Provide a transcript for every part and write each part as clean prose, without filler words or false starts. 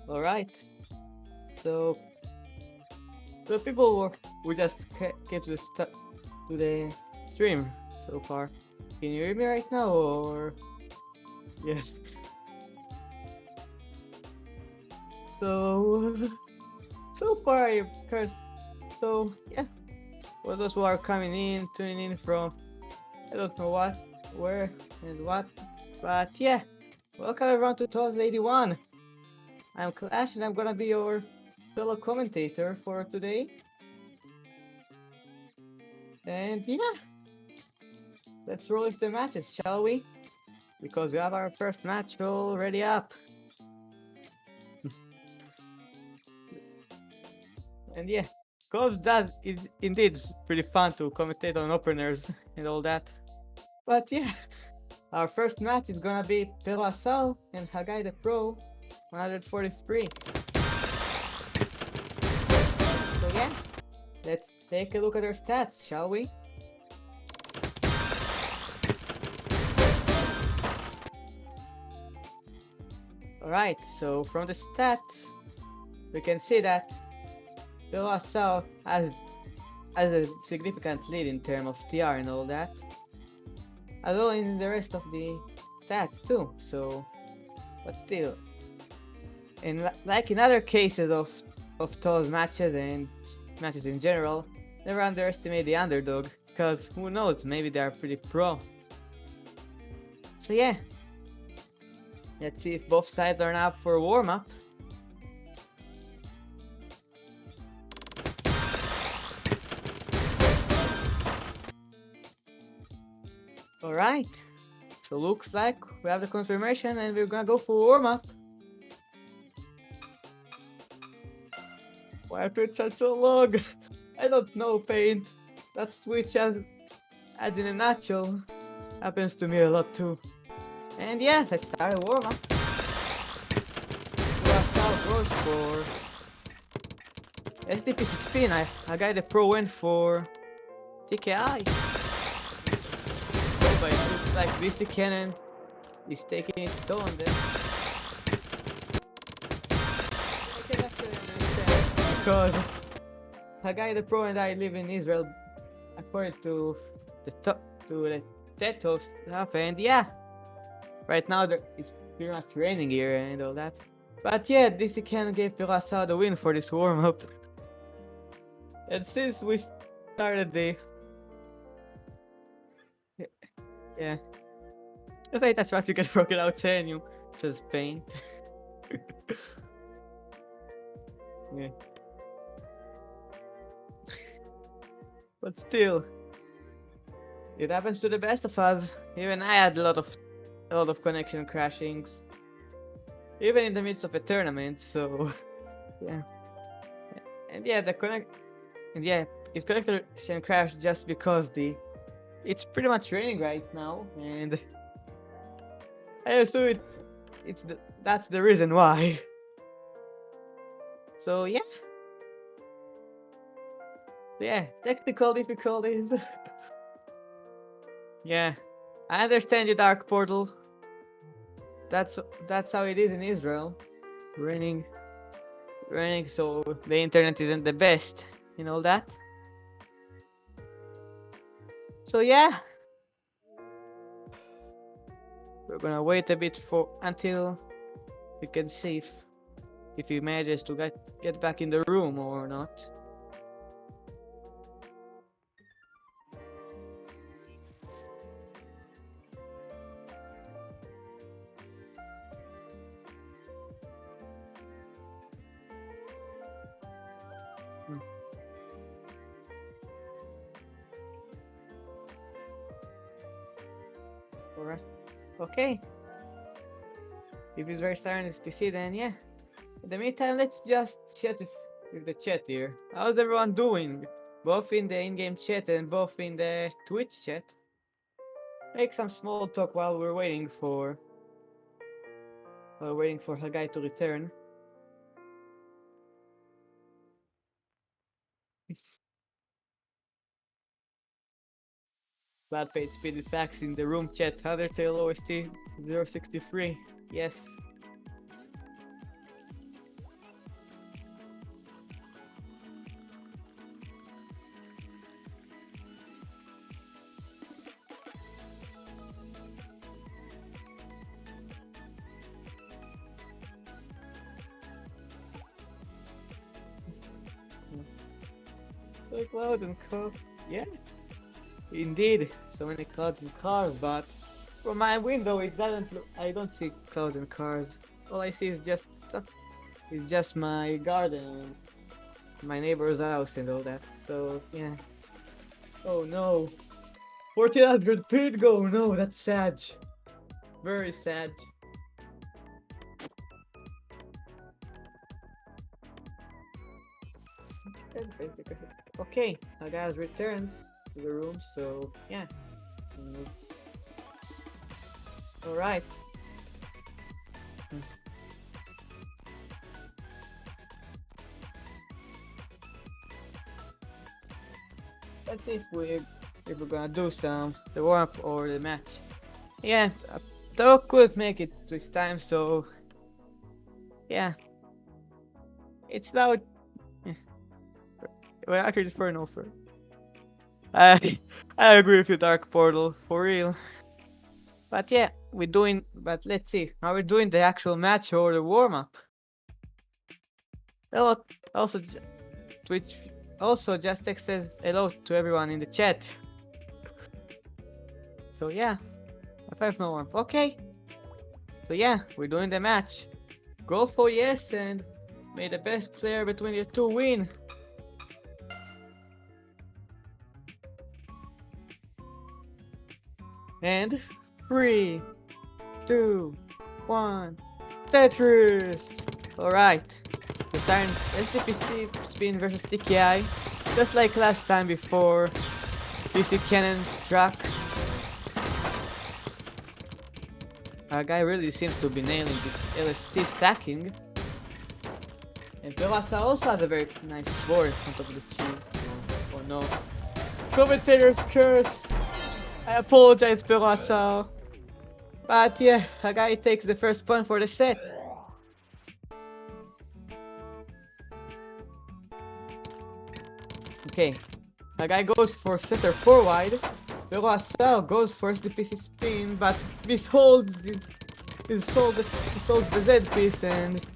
Alright, so the people who just came to to the stream so far. Can you hear me right now or yes? So so far I heard so yeah. For those who are coming in, tuning in from I don't know what, where and what, but yeah. Welcome everyone to TAWS 81. I'm Clash and I'm gonna be your fellow commentator for today. And yeah, let's roll with the matches, shall we? Because we have our first match already up. And yeah, cause that is indeed pretty fun to commentate on openers and all that. But yeah, our first match is gonna be Pelasal and Hagai the Pro 143. So yeah, let's take a look at their stats, shall we? Alright, so from the stats, we can see that Pelasal has a significant lead in terms of TR and all that. As well in the rest of the stats too, so but still. And like in other cases of TAWS matches and matches in general, never underestimate the underdog, because who knows, maybe they are pretty pro. So yeah, let's see if both sides are up for a warm-up. Alright, so looks like we have the confirmation and we're gonna go for warm-up. Why are Twitch chat so long? I don't know, Paint. That switch as in a nutshell happens to me a lot too. And yeah, let's start a warm-up. Goes for SDP spin. I got the pro win for TKI. But it looks like BC Cannon is taking its toll on them. I can actually understand because Hagai the Pro and I live in Israel according to the TED stuff, and yeah, right now it's pretty much raining here and all that. But yeah, DC Cannon gave Pirasa the win for this warm-up. And since we started the yeah, I think that's what you get broken out saying you says Paint. Yeah. But still, it happens to the best of us. Even I had a lot of connection crashings, even in the midst of a tournament. So yeah, and yeah, his connection crashed just because it's pretty much raining right now, and I assume that's the reason why. So yeah. Yeah, technical difficulties. Yeah, I understand you, Dark Portal. That's how it is in Israel. Raining, so the internet isn't the best and all that. So yeah, we're gonna wait a bit until we can see if he manages to get back in the room or not. Alright. Okay. If he's very silent his PC, then yeah. In the meantime, let's just chat with the chat here. How's everyone doing? Both in the in-game chat and both in the Twitch chat. Make some small talk while we're waiting for Hagai to return. Bad paid speed facts in the room chat. Undertale OST 063. Yes. So clouds and cars. Yeah. Indeed, so many clouds and cars, but from my window it doesn't look. I don't see clouds and cars. All I see is just stuff. It's just my garden and my neighbor's house and all that. So yeah. Oh no. 1400 pit go. No, that's sad. Very sad. Okay, I guys returned to the room, so yeah. Alright. Let's see if we're gonna do the warm-up or the match. Yeah, Taro couldn't make it this time, so yeah. It's now. Yeah. Well, actually, for an offer. I agree with you, Dark Portal, for real. But yeah, but let's see. Are we doing the actual match or the warm-up? Hello, also, Twitch, also just text says hello to everyone in the chat. So yeah, I have no warm-up. Okay. So yeah, we're doing the match. Go for yes and may the best player between you two win. And 3, 2, 1, Tetris! Alright, we're starting SDPC spin versus TKI, just like last time before PC Cannon struck. Our guy really seems to be nailing this LST stacking. And Perasa also has a very nice board on top of the cheese. Oh no. Commentator's curse! I apologize, Perasa. But yeah, Hagai takes the first point for the set. Okay, Hagai goes for setter 4 wide. Perasa goes for the PC spin, but misholds the Z piece and it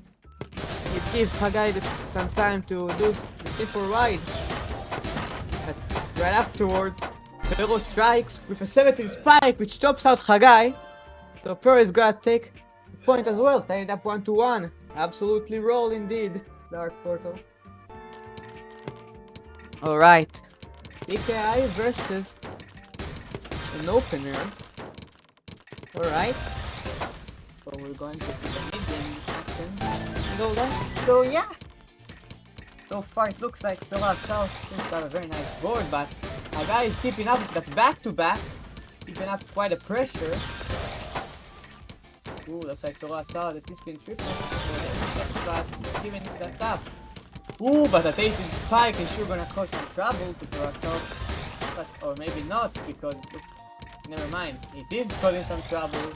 gives Hagai some time to do the C4 wide. But right afterward, Pero strikes with a 17 spike, which chops out Hagai. So Pero is gonna take the point as well, tying it up 1-1. Absolutely roll indeed, Dark Portal. Alright. DKI versus an opener. Alright. So we're going to see the mid-game action and all that. So yeah. So far it looks like Pero South has got a very nice board, but Hagai is keeping up that back-to-back, keeping up quite a pressure. Ooh, looks like Torasa, the T-spin triple, but giving that up. Ooh, but that 18 spike is sure gonna cause some trouble to Torasa. But, or maybe not, because, never mind, it is causing some trouble.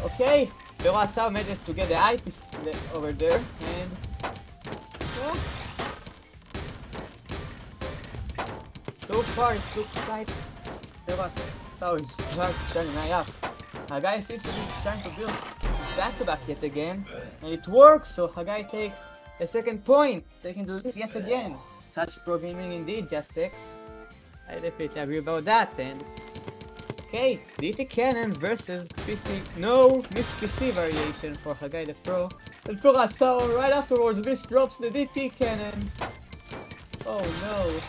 Okay, Torasa manages to get the ice over there, and... yeah. So far it looks like Perasa is turning up. Hagai seems to be trying to build back-to-back yet again, and it works, so Hagai takes a second point, taking the lead yet again. Such pro gaming indeed, JustX. I definitely agree about that, and... okay, DT Cannon versus PC... no, missed PC variation for Hagai the Pro. And Perasa right afterwards drops the DT Cannon. Oh no.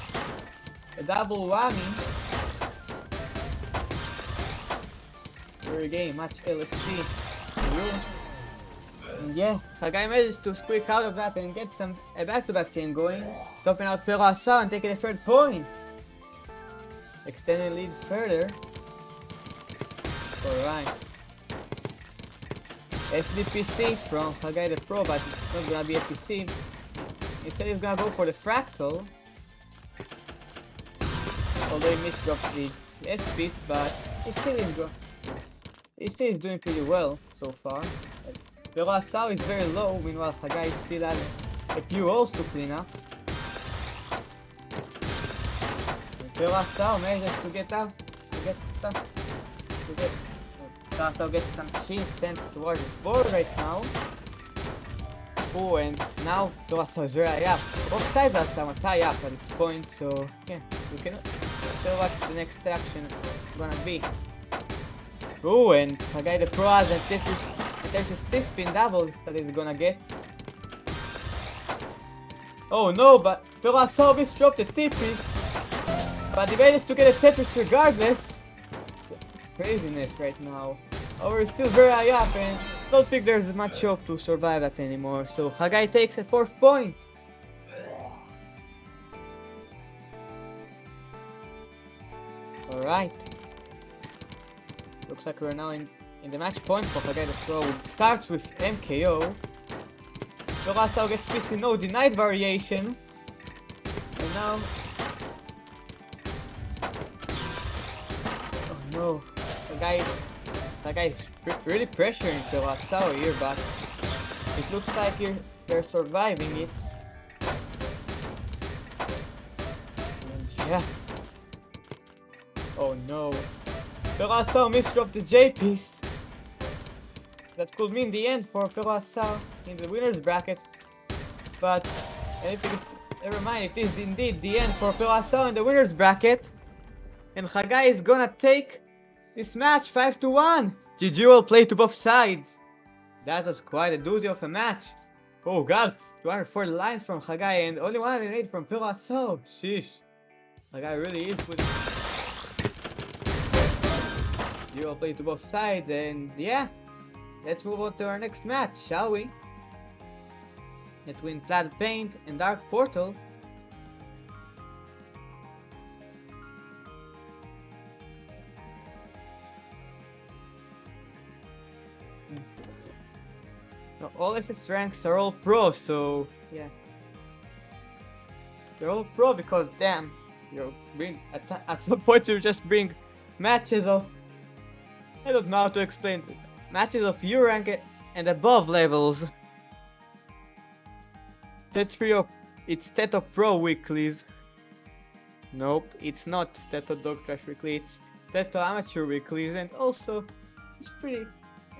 A double whammy. For a game, match LSC. And yeah, Hagai managed to squeak out of that and get a back-to-back chain going, topping out Perasa and taking a third point. Extending lead further. Alright. SDPC from Hagai the Pro, but it's not gonna be a PC. Instead he's gonna go for the fractal. Although he misdrops the S-Beat, but he still is doing pretty well so far. Curacao is very low, meanwhile Hagai still has a few holes to clean up. Curacao manages to get out, Curacao gets some cheese sent towards his board right now. Oh, and now Curacao is very high up. Both sides are somewhat high up at this point, so yeah, we can tell what the next action is gonna be. Oh, and Hagai the Pro has there's this spin double that he's gonna get. Oh no, but Curacao misdropped the T-piece. But he manages to get a Tetris regardless. It's craziness right now. Oh, we're still very high up and don't think there's much hope to survive that anymore. So Hagai takes a 4th point. Alright. Looks like we're now in the match point for Hagai the Pro. It starts with MKO. Curacao gets PC no denied variation. And now... Oh no. Hagai is really pressuring Curacao here, but it looks like they're surviving it. And yeah. Oh no. Curacao misdropped the J-piece. That could mean the end for Curacao in the winner's bracket. But never mind, it is indeed the end for Curacao in the winner's bracket. And Hagai is gonna take this match 5-1. GG will play to both sides. That was quite a doozy of a match. Oh god, 240 lines from Hagai and only 108 from Curacao. Sheesh. Hagai really is good. GG will play to both sides and yeah. Let's move on to our next match, shall we? Between Plaid Paint and Dark Portal. Now, all SS ranks are all pro, so yeah. They're all pro because damn, at some point you just bring matches of, I don't know how to explain it. Matches of U rank and above levels. It's Teto Pro Weeklies. Nope, it's not Teto Dog Trash Weekly, it's Teto Amateur Weeklies, and also it's pretty.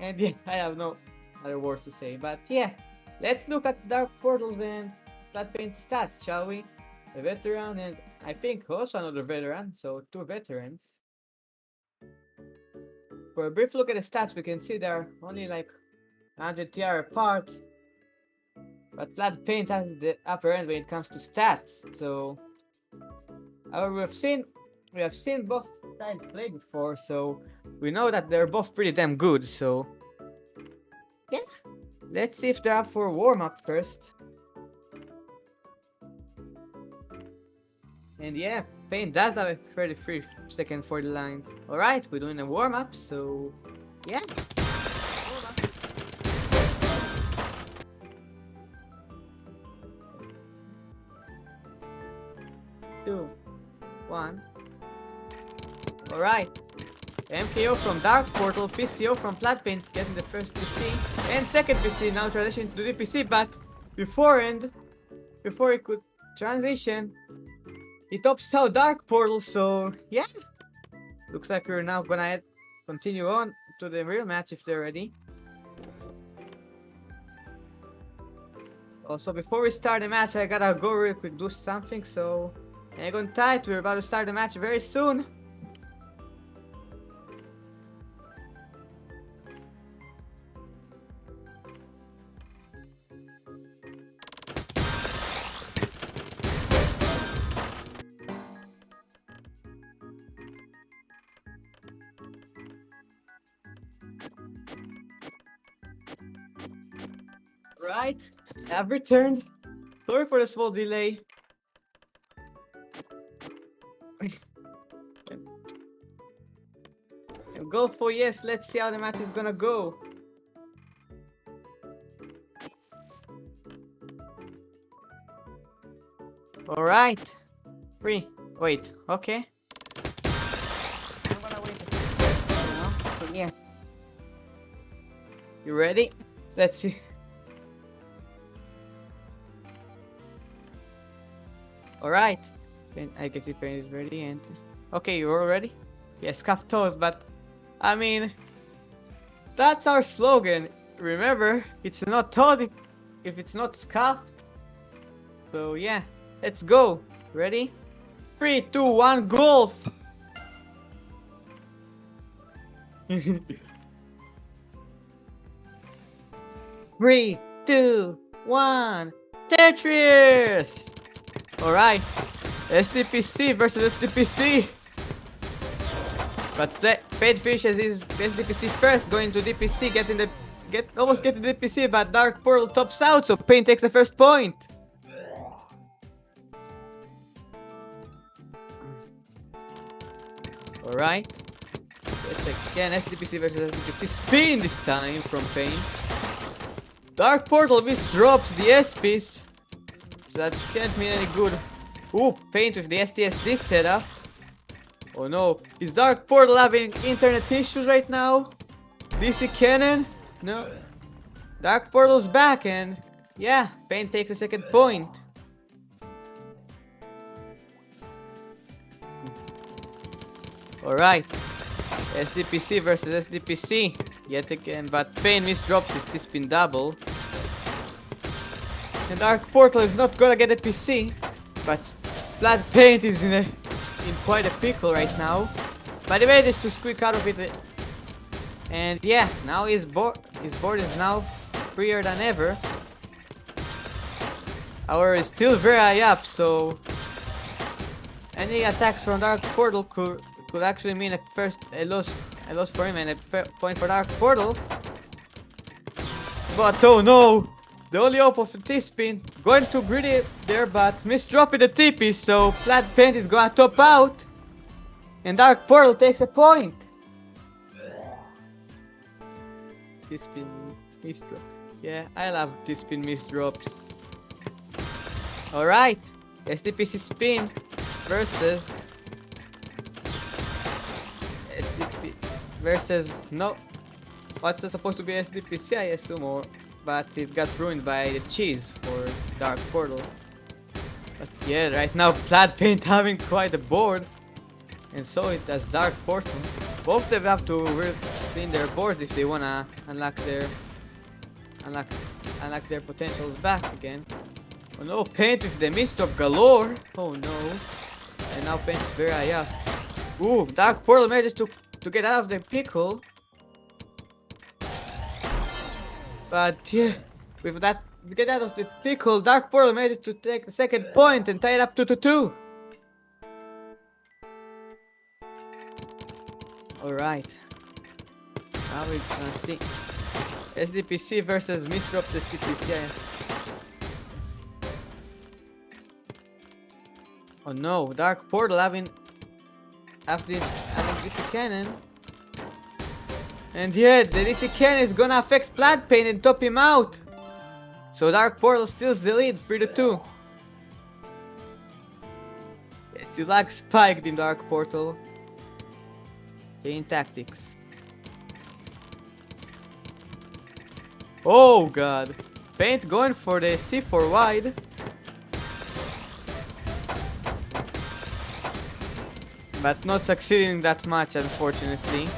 And yeah, I have no other words to say, but yeah, let's look at Dark Portals and Plaid Paint stats, shall we? A veteran and I think also another veteran, so 2 veterans. For a brief look at the stats, we can see they're only like 100 TR apart. But Plaid Paint has the upper end when it comes to stats. So, however, we have seen both sides play before, so we know that they're both pretty damn good. So, yeah, let's see if they're up for warm up first. And yeah, Paint does have a 33 second for the line. Alright, we're doing a warm-up, so yeah. Warm-up. 2, 1. Alright. MKO from Dark Portal, PCO from Plaid Paint getting the first PC and second PC, now transition to the PC, but before he could transition, he tops out Dark Portal, so yeah. Looks like we're now gonna continue on to the real match if they're ready. Also, before we start the match, I gotta go real quick, do something, so hang on tight, we're about to start the match very soon. Right, I've returned. Sorry for the small delay. And go for yes, let's see how the match is gonna go. Alright. 3. Wait, okay. You ready? Let's see. Alright. I guess it is ready and... Okay, you're all ready? Yes, cuff toes, but... I mean... That's our slogan. Remember, it's not toad if it's not scuffed. So yeah, let's go. Ready? 3, 2, 1, golf! 3, 2, 1, Tetris! Alright, SDPC versus SDPC. But Paid finishes his SDPC first, going to DPC, almost getting DPC, but Dark Portal tops out, so Pain takes the first point. Alright. Let's again SDPC versus SDPC. Spin this time from Pain. Dark Portal misdrops the SPs. So that can't mean any good. Ooh, Paint with the STSD setup. Oh no, is Dark Portal having internet issues right now? DC Cannon? No. Dark Portal's back and... yeah, Pain takes the second point. Alright. SDPC versus SDPC. Yet again, but Pain misdrops his T-spin double. And Dark Portal is not gonna get a PC. But Blood Paint is in quite a pickle right now. But he managed to squeak out of it. And yeah, now his board is now freer than ever. However, it's still very high up, so any attacks from Dark Portal could actually mean a loss for him and a point for Dark Portal. But oh no! The only hope of the T-spin going too greedy there, but misdropping the TP, so Flat Paint is gonna top out. And Dark Portal takes a point. T-spin misdrop. Yeah, I love T-spin misdrops. Alright, SDPC spin versus SDP versus no. What's supposed to be SDPC, I assume, but it got ruined by the cheese for Dark Portal. But yeah, right now Plaid Paint having quite a board, and so it does Dark Portal. Both of them have to clean their boards if they wanna unlock their potentials back again. Oh no, Paint with the misdrop galore. Oh no. And now Paint is very high up. Ooh, Dark Portal manages to get out of the pickle. But yeah, with that, we get out of the pickle. Dark Portal managed to take the second point and tie it up 2-2. Alright. Now we're gonna see SDPC versus misdrop SDPC. Oh no, Dark Portal having DC Cannon. And yeah, the DC Cannon is gonna affect Plaid Paint and top him out. So Dark Portal steals the lead, 3-2. Yes, you like spiked in Dark Portal. Chain tactics. Oh god. Paint going for the C4 wide. But not succeeding that much, unfortunately.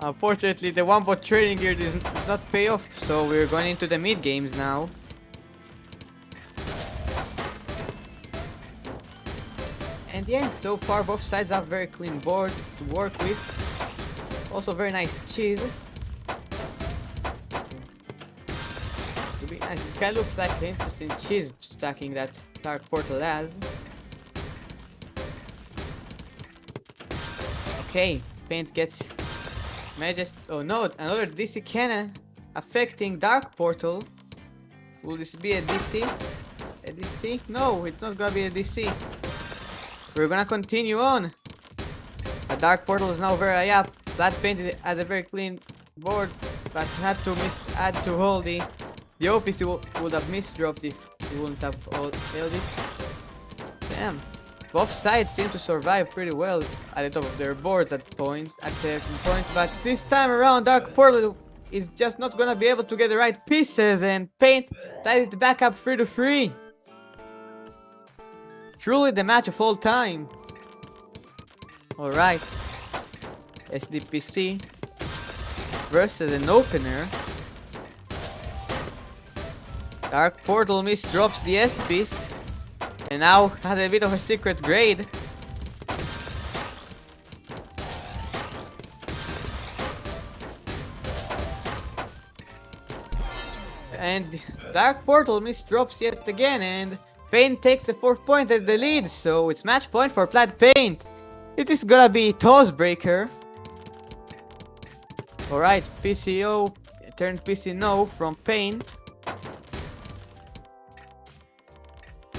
Unfortunately, the one-bot training gear does not pay off, so we're going into the mid games now. And yeah, so far both sides have very clean boards to work with. Also very nice cheese. To be nice, it kind of looks like the interesting cheese stacking that Dark Portal has. Okay, Paint gets... oh no, another DC Cannon affecting Dark Portal. Will this be a DC? A DC? No, it's not gonna be a DC. We're gonna continue on. The Dark Portal is now very high up. Flat Paint had a very clean board, but had to add to hold the OPC would have misdropped if he wouldn't have held it. Damn. Both sides seem to survive pretty well at the top of their boards at certain points, but this time around Dark Portal is just not gonna be able to get the right pieces, and Paint ties it back up 3-3. Truly the match of all time. Alright. SDPC versus an opener. Dark Portal Miss drops the S-piece and now has a bit of a secret grade. And Dark Portal Miss drops yet again, and Paint takes the 4th point at the lead, so it's match point for Plaid Paint. It is gonna be TAWS breaker. Alright, PCO turned PC no from Paint.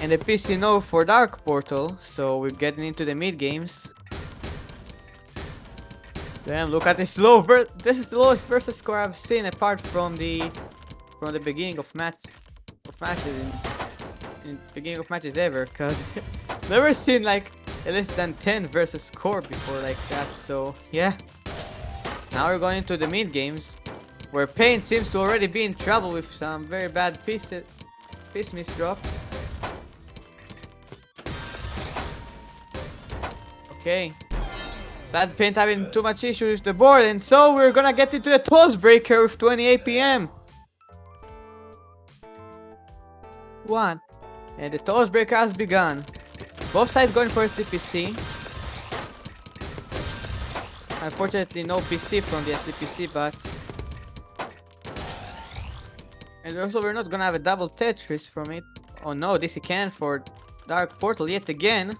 And a PC no for Dark Portal, so we're getting into the mid games. Damn, look at this this is the lowest versus score I've seen apart from the beginning of matches in beginning of matches ever, cause never seen like a less than 10 versus score before like that. So yeah, now we're going into the mid games where Paint seems to already be in trouble with some very bad piece miss drops. Okay, Plaid Paint having too much issues with the board, and so we're gonna get into a TAWS breaker with 20 APM. And the TAWS breaker has begun. Both sides going for SDPC. Unfortunately, no PC from the SDPC, but... And also, we're not gonna have a double Tetris from it. Oh no, this he can for Dark Portal yet again.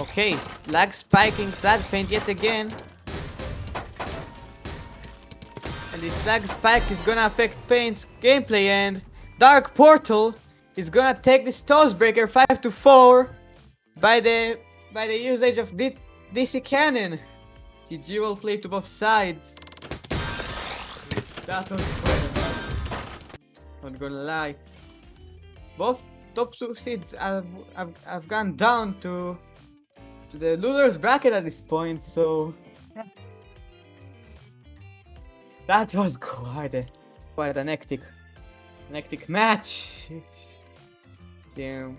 Okay, lag spiking Plaid Paint yet again. And this lag spike is gonna affect Paint's gameplay, and Dark Portal is gonna take this TAWS breaker 5-4 by the usage of DC Cannon. GG will play to both sides. That was fun. Not gonna lie. Both top 2 seeds have gone down to the loser's bracket at this point, so yeah. That was quite an hectic match. Damn.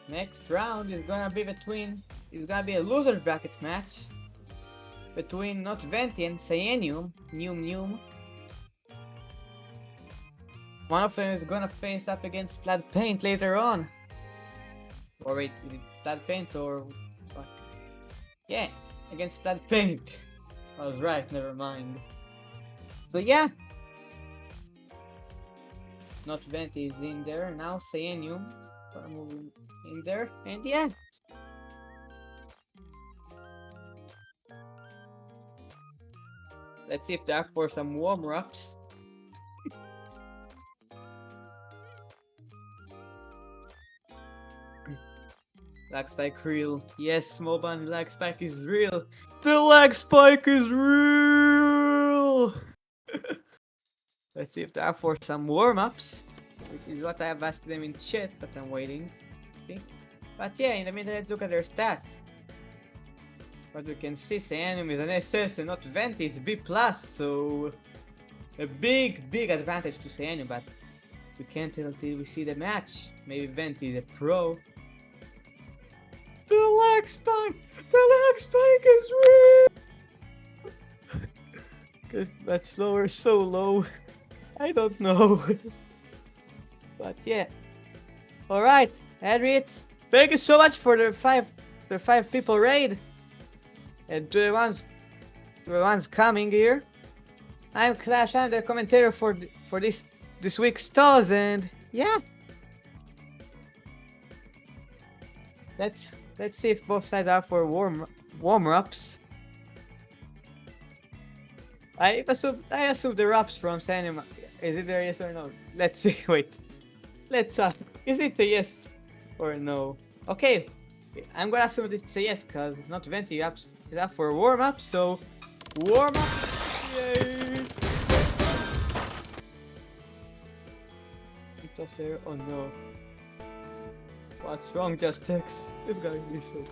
Next round is gonna be a loser's bracket match between Not Venti and Cyanium. One of them is gonna face up against Plaid Paint later on. Or wait, is it Plaid Paint or what? Yeah, against Plaid Paint. I was right, never mind. So yeah. Not Venti is in there, now Cyanium gonna move in there, and yeah. Let's see if they're for some warm-ups. Lag spike real. Yes, Moban, lag spike is real. The lag spike is real! Let's see if they're for some warm-ups, which is what I have asked them in chat, but I'm waiting. Okay. But yeah, in the meantime, let's look at their stats. What we can see, Cyanium is an SS and Not Venti is B+, so a big advantage to Cyanium, but we can't tell until we see the match. Maybe Venti is a pro. The lag spike is real! That slower is so low. I don't know. But yeah. Alright, Adrian, thank you so much for the five people raid. And to the ones coming here. I'm Clash, I'm the commentator for this week's TAWS, and yeah. Let's see if both sides are for warm-ups. I assume the raps from Cyanium. Is it there, yes or no? Let's see. Wait. Let's ask. Is it a yes or no? Okay. I'm gonna assume it's a yes, cause Not Venti is up for warm-up. So warm-up. Yay! Just there. Oh no. What's wrong, Just X? This guy is so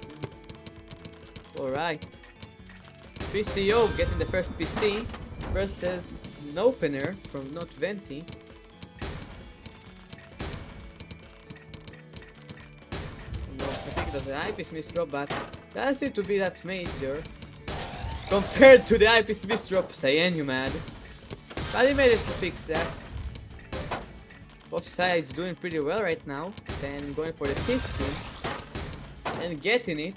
cool. Alright. PCO getting the first PC versus an opener from Not Venti. No, I think it was an eyepiece misdrop, but doesn't seem to be that major compared to the eyepiece misdrop Cyan mad. But he managed to fix that. Both sides doing pretty well right now, then going for the T-spin and getting it.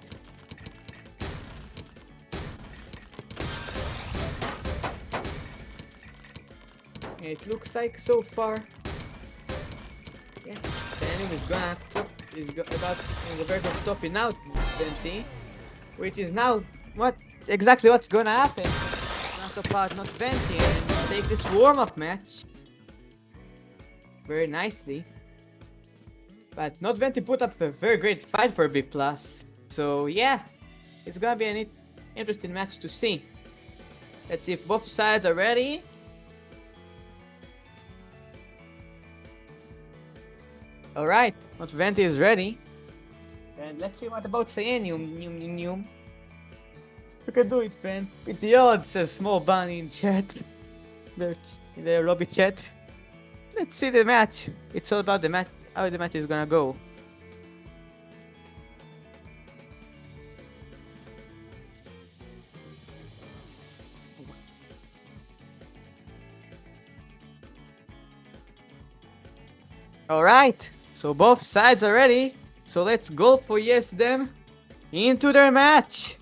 It looks like so far, yeah, the enemy is gonna top, about in the verge of topping out Venti, which is now exactly what's gonna happen. Not top out, not Venti, and take this warm-up match very nicely. But Not Venti put up a very great fight for B+. So yeah, it's gonna be an interesting match to see. Let's see if both sides are ready. Alright, Not Venti is ready. And let's see what about Cyanium. You can do it, man. With the odds, says Small Bunny in chat. In the lobby chat. Let's see the match. It's all about the match, how the match is gonna go. Alright, so both sides are ready. So let's go for yes them into their match.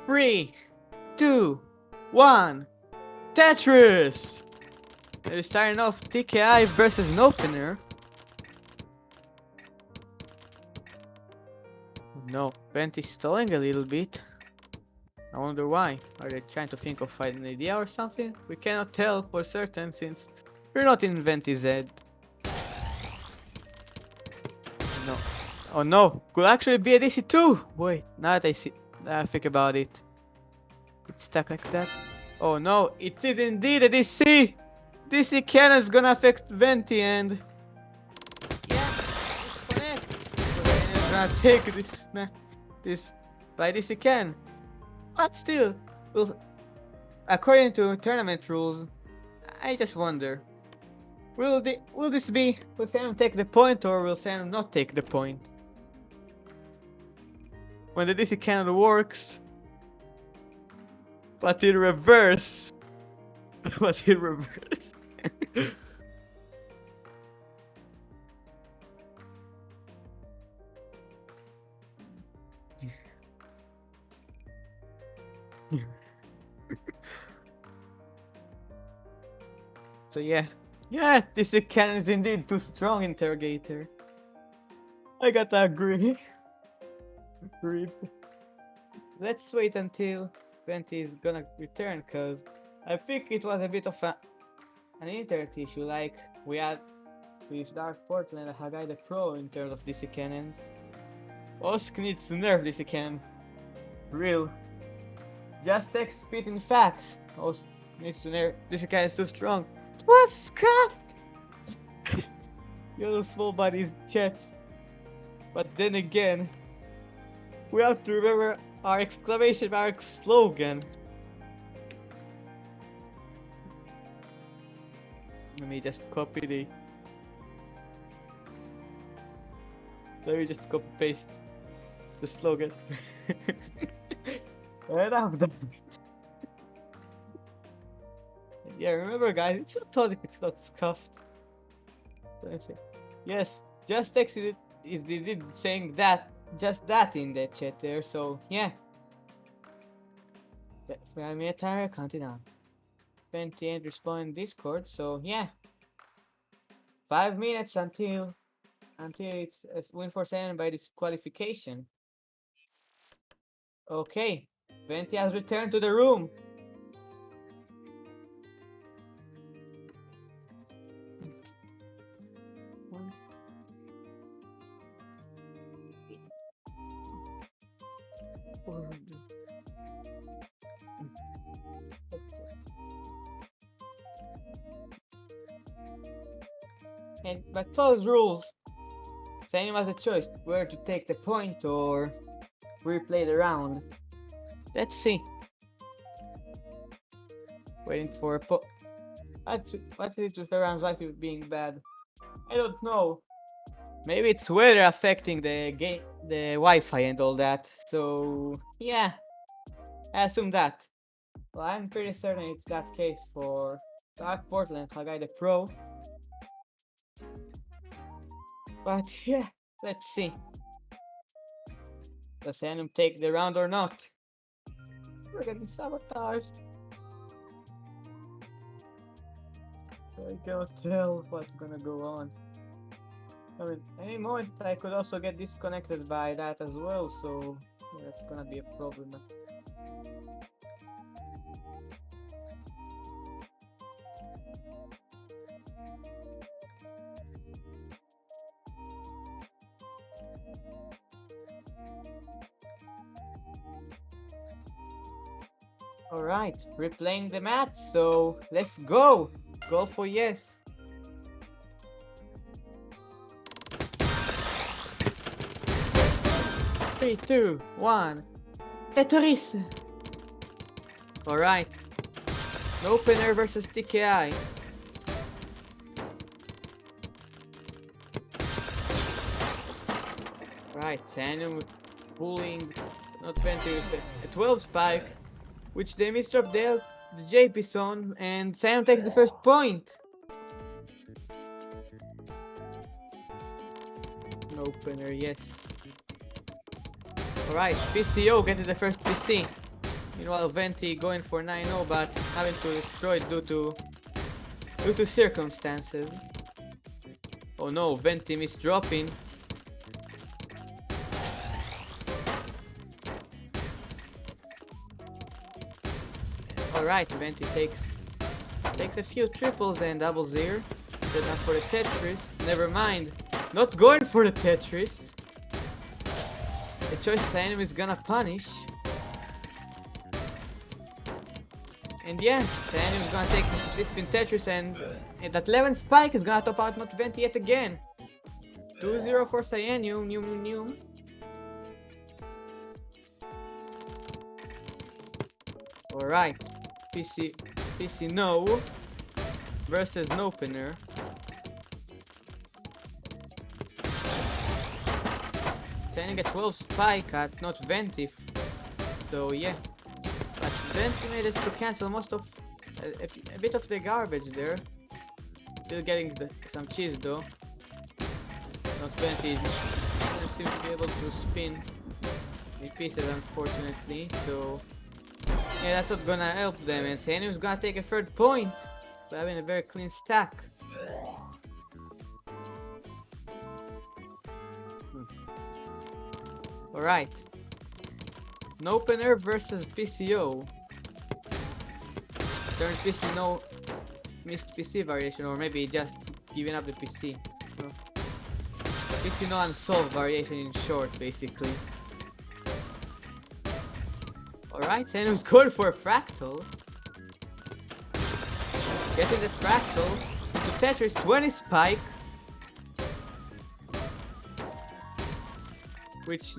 Three, 2, 1, Tetris! We're starting off TKI versus an opener. No, Venti's stalling a little bit. I wonder why. Are they trying to think of finding an idea or something? We cannot tell for certain since we're not in Venti's head. No. Oh no, could actually be a DC2! Wait, now that I think about it. It's stuck like that. Oh no, it is indeed a DC! DC cannon is gonna affect Venti and... yeah, disconnect! So Venti is gonna take this by DC cannon. But still, according to tournament rules, I just wonder. Will Sam take the point or will Sam not take the point? When the DC cannon works, but in reverse. But in reverse. So yeah, this cannon is indeed too strong, interrogator. I gotta agree. Rip. Let's wait until Venti is gonna return, cause I think it was a bit of an internet issue, like we had with Dark Portal and Hagai the Pro in terms of DC cannons. Osk needs to nerf DC cannon. Real. Just text speed in facts. Osk needs to nerf. DC cannon is too strong. What's scuffed? Yellow small buddies chat. But then again, we have to remember our exclamation mark slogan. Let me just copy the... Let me just copy paste the slogan. And I'm done. Yeah, remember guys, it's not told if it's not scuffed. Yes, just exited is did saying that, just that in the chat there, so yeah. I'm entire counting down. 28 respond in Discord, so yeah. 5 minutes until it's a win for 7 by disqualification. Okay, Venti has returned to the room. And by TAWS rules, Sanium has a choice whether to take the point or replay the round. Let's see. Waiting for a what is it with everyone's life being bad? I don't know. Maybe it's weather affecting the game, the Wi-Fi and all that. So yeah, I assume that. Well, I'm pretty certain it's that case for Dark Portal and Hagai the Pro. But yeah, let's see. Does Sanium take the round or not? We're getting sabotaged. I cannot tell what's gonna go on. I mean, any moment I could also get disconnected by that as well, so yeah, that's gonna be a problem. Alright, replaying the match, so let's go! Go for yes! 3, 2, 1. Tetris! Alright. No opener versus TKI. Right, Sanium pulling not 20 with a 12 spike, which they misdrop the JP's on, and Sanium takes the first point. No opener, yes. Alright, PCO getting the first PC. Meanwhile, Venti going for 9-0, but having to destroy it due to circumstances. Oh no, Venti misdropping. Alright, Venti takes a few triples and doubles here. Set up for the Tetris. Never mind. Not going for the Tetris. The choice Sanium is gonna punish. And yeah, Sanium is gonna take this spin Tetris, and that 11 spike is gonna top out not Venti yet again. 2-0 for Cyanium. Alright. PC no versus no opener. Sending a 12 spike at not Venti. So yeah. But Venti managed to cancel most of a bit of the garbage there. Still getting some cheese though. Not Venti doesn't seem to be able to spin the pieces unfortunately, so yeah, that's not gonna help them, and Sanium's gonna take a third point by having a very clean stack. Alright. No opener versus PCO. Turn PC no missed PC variation, or maybe just giving up the PC. No. PC no unsolved variation in short, basically. Alright, Sanium's going for a fractal. Getting the fractal into Tetris 20 spike. Which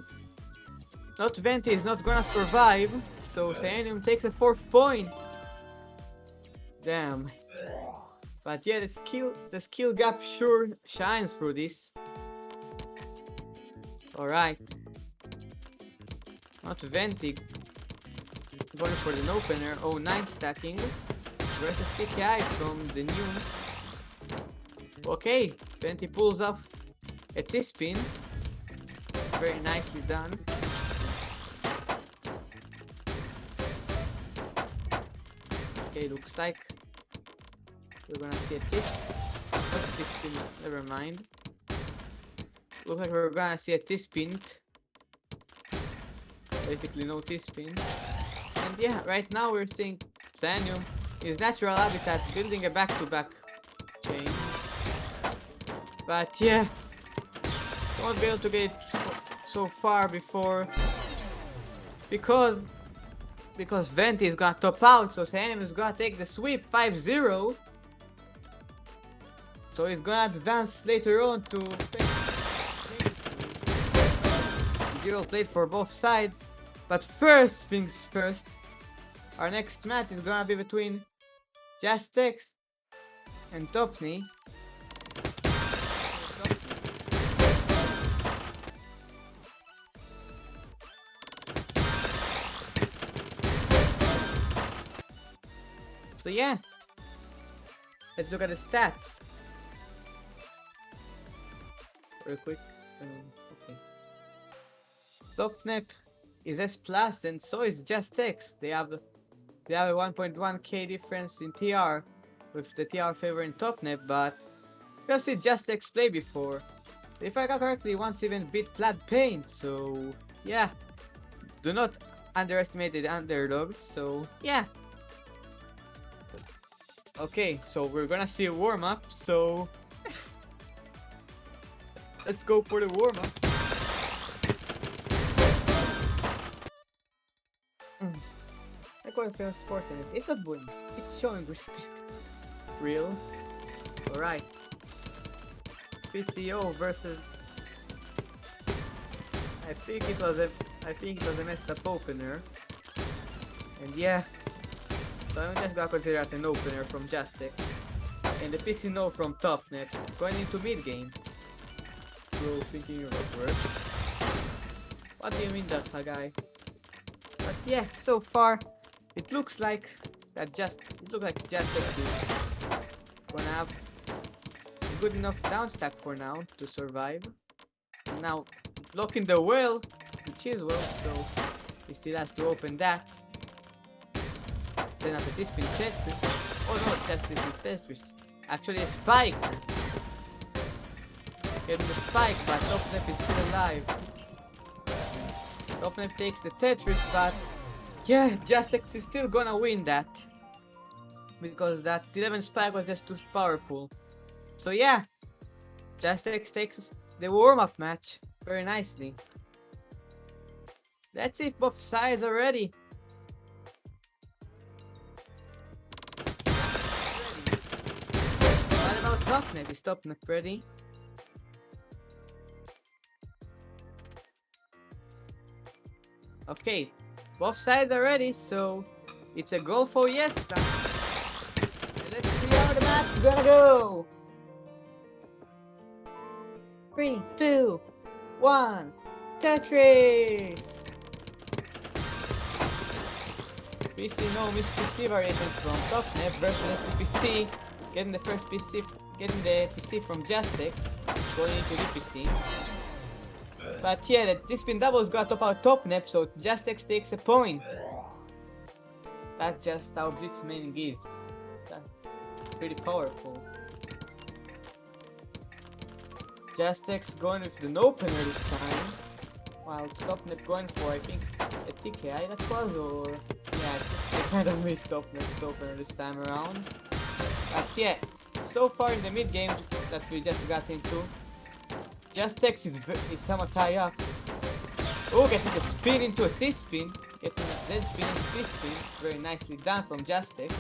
not Venti is not gonna survive, so Sanium takes the 4th point. Damn. But yeah, the skill gap sure shines through this. Alright. Not Venti. Going for the opener. Oh, 9 stacking versus TKI from the new. Okay, Venti pulls off a T-spin. Very nicely done. Okay, looks like we're gonna see a T-spin. Never mind. Looks like we're gonna see a T-spin. Basically no T-spin. And yeah, right now we're seeing Sanium, his natural habitat, building a back-to-back chain. But yeah, won't be able to get it so far before because Venti is gonna top out, so Sanem is gonna take the sweep 5-0. So he's gonna advance later on to zero played for both sides. But first things first, our next match is gonna be between Jastex and Topney. So yeah, let's look at the stats real quick. Okay. Topnep is S plus and so is Jastex. They have a 1.1k difference in TR, with the TR favoring Topnep, but we have seen Jastex play before. If I recall correctly, once even beat Plaid Paint, so yeah. Do not underestimate the underdogs, so yeah. Okay, so we're gonna see a warm-up, so let's go for the warm-up. I call it sports and it's not bullying, it's showing respect. Real? Alright. PCO versus... I think it was a messed up opener. And yeah. So I'm just gonna consider that an opener from Jastex. And the PC no from Topnet. Going into mid game. Bro, thinking about work. What do you mean that's a guy? But yeah, so far it looks like Jastex is gonna have a good enough down stack for now to survive. And now blocking the well, which is well, so he still has to open that. Then after this spin Tetris. Oh no, Tetris. Actually a spike. Getting the spike, but Topnep is still alive. Topnep takes the Tetris, but yeah, Jastex is still gonna win that. Because that 11 spike was just too powerful. So yeah, Jastex takes the warm-up match very nicely. Let's see if both sides are ready. What about Topnep? Is Topnep ready? Okay, both sides are ready, so it's a goal for yes time. And let's see how the match is gonna go. 3, 2, 1, Tetris! PC no Miss PC variation from Topnep versus PC getting the PC from Jastex, going into DPC. But yeah, this spin doubles got top out Topnep, so Jastex takes a point. That's just how blitzmanning is. That's pretty powerful. Jastex going with the opener this time, while Topnep going for, I think, a TKI that was, or... yeah, I kind of missed Topnep's opener this time around. But yeah, so far in the mid game that we just got into, Jastex is somewhat high up. Oh, getting a spin into a T-spin, getting a dead spin into T-spin, very nicely done from Jastex.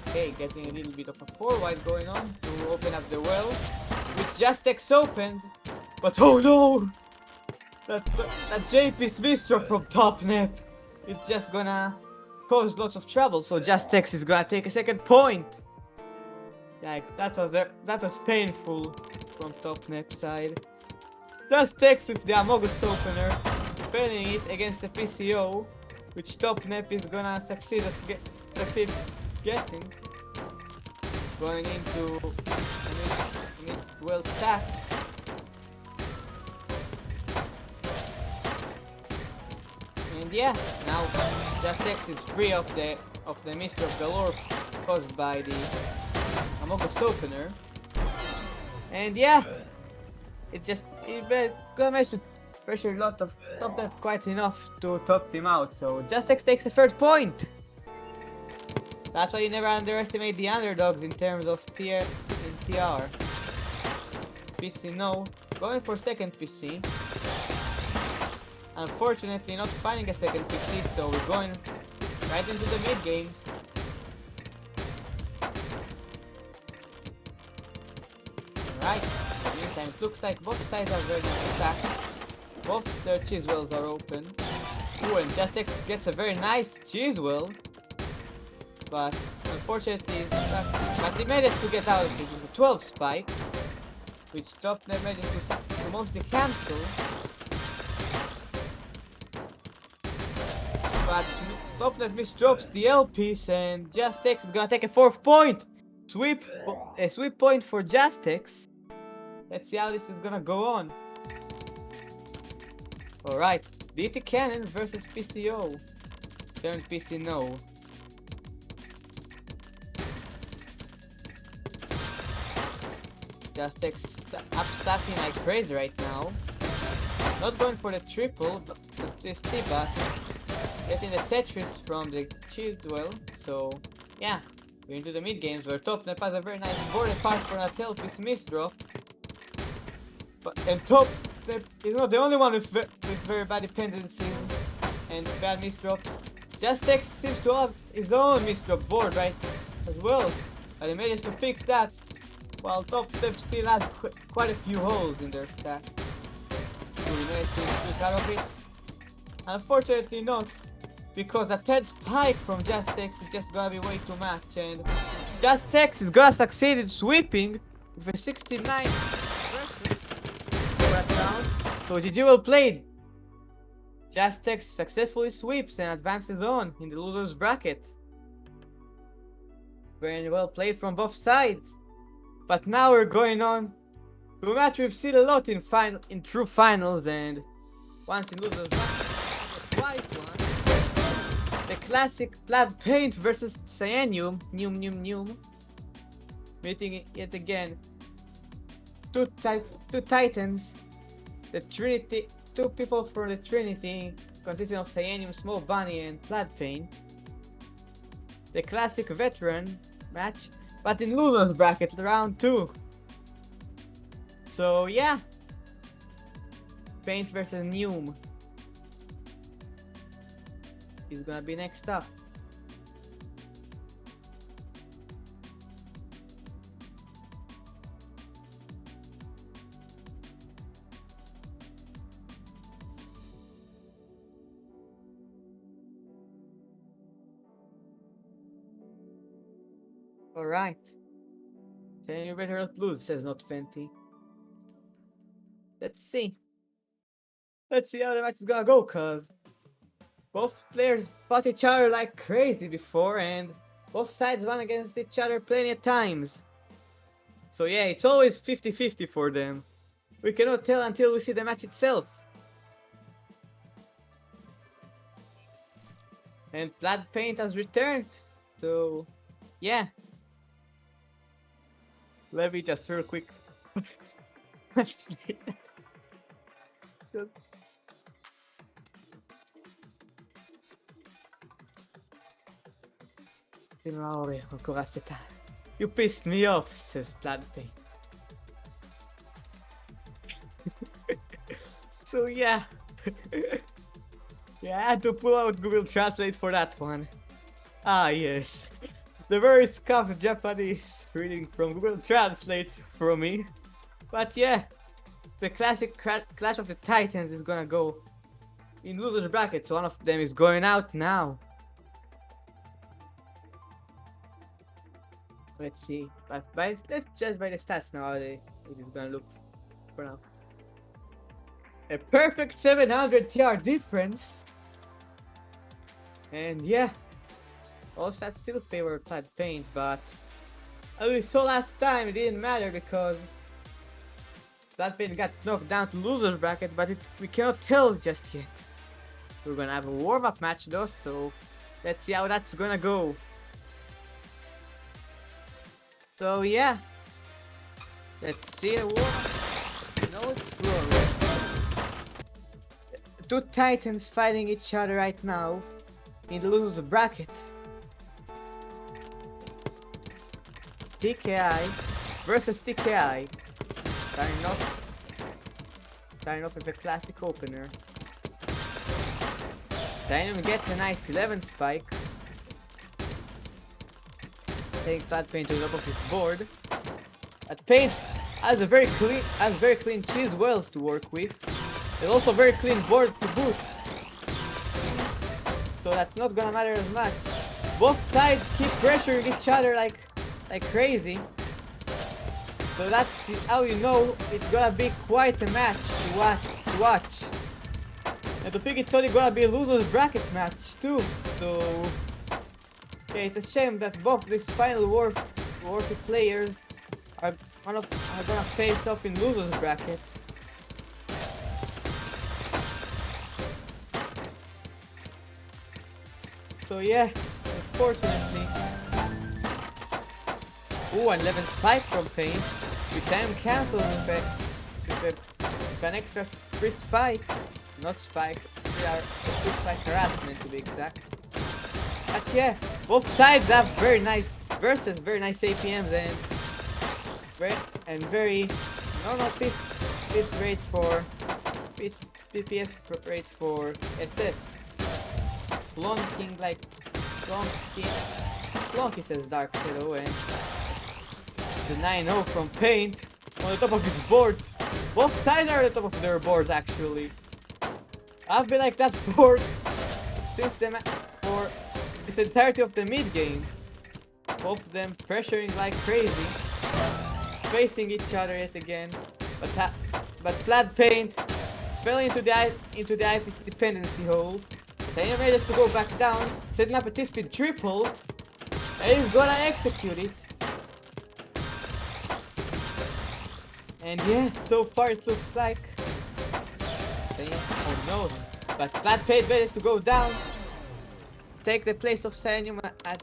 Okay, getting a little bit of a forward going on to open up the well, which Jastex opened, but oh no! That JP Smithstroke from Topnep, it's just gonna cause lots of trouble, so Jastex is gonna take a second point. Like, that was painful from Topnep side. Jastex with the Amogus opener, defending it against the PCO, which Topnep is gonna succeed getting. Going into a mid well stack. And yeah, now Jastex is free of the Mystery of Galore caused by the Amogus opener. And yeah, it gonna mention pressure a lot of Topnep quite enough to top him out. So Jastex takes the third point. That's why you never underestimate the underdogs in terms of tier and TR. PC no going for second PC. Unfortunately, not finding a second PC, so we're going right into the mid games. Alright, in the meantime, it looks like both sides are very nice attacks. Both their cheese wells are open. Ooh, and Justex gets a very nice cheese well. But unfortunately, but they managed to get out of it with a 12 spike, which Topnet managed to mostly cancel. But Topnet misdrops the L piece, and Justex is gonna take a 4th point. A sweep point for Justex. Let's see how this is gonna go on. Alright, DT Cannon versus PCO. Turn PC no. Justex upstacking like crazy right now. Not going for the triple, but just but getting the Tetris from the cheese well. So yeah, we're into the mid games where Topnet has a very nice board apart for a tail piece misdrop. And Topnet is not the only one with very bad dependencies and bad misdrops. Justex seems to have his own misdrop board right as well, but he managed to fix that. While Topnet still has quite a few holes in their stack. So we managed to switch out of it. Unfortunately not, because a 10 spike from Justex is just gonna be way too much, and Justex is gonna succeed in sweeping with a 69 for that round. So GG well played. Justex successfully sweeps and advances on in the loser's bracket. Very well played from both sides. But now we're going on to a match we've seen a lot in true finals, and once in losers twice once. The classic Plaid Paint versus Cyanium, Num. Meeting yet again. Two titans, the Trinity, two people from the Trinity, consisting of Cyanium, Small Bunny, and Plaid Paint. The classic veteran match, but in losers bracket round 2. So yeah, Paint versus Num is gonna be next up. Alright. Then you better not lose, says Not Fenty. Let's see. Let's see how the match is gonna go, cause both players fought each other like crazy before, and both sides won against each other plenty of times. So yeah, it's always 50-50 for them. We cannot tell until we see the match itself. And Plaid Paint has returned, so yeah. Let me just real quick. You pissed me off, says Plaid Paint. So yeah. Yeah, I had to pull out Google Translate for that one. Ah yes. The very scuffed Japanese reading from Google Translate for me. But yeah, the classic Clash of the Titans is gonna go in losers bracket, so one of them is going out now. Let's see, but let's judge by the stats now how it is gonna look for now. A perfect 700 TR difference, and yeah. All stats still favor Plaid Paint, but as we saw last time, it didn't matter because Plaid Paint got knocked down to losers bracket, but we cannot tell just yet. We're gonna have a warm-up match though, so let's see how that's gonna go. So yeah, let's see a warm-up. No, it's glorious. Two titans fighting each other right now in the losers bracket. TKI versus TKI. Starting off Starting off with a classic opener. Dynamo gets a nice 11 spike. Takes that paint to the top of his board. That paint has very clean cheese wells to work with. It's also very clean board to boot. So that's not gonna matter as much. Both sides keep pressuring each other like crazy. So that's how you know it's gonna be quite a match to watch. And I think it's only gonna be a loser's bracket match too. So okay, it's a shame that both these final Warfy players are gonna face off in loser's bracket. So yeah, unfortunately. Ooh, and 11 spike from Pain, which I am cancelled with an extra free spike. Not spike, free spike harassment to be exact. But yeah, both sides have very nice versus, very nice APMs and very normal PPS rates for SS. Flonky says Dark Shadow, and the 9-0 from Paint on the top of his board. Both sides are at the top of their boards actually. I've been like that board since for this entirety of the mid game. Both of them pressuring like crazy, facing each other yet again. But Flat Paint fell into the IP's dependency hole. Daniel manages to go back down, setting up a T-speed triple, and he's gonna execute it. And yeah, so far it looks like oh no, but Flat Paint manages to go down, take the place of Sanium at and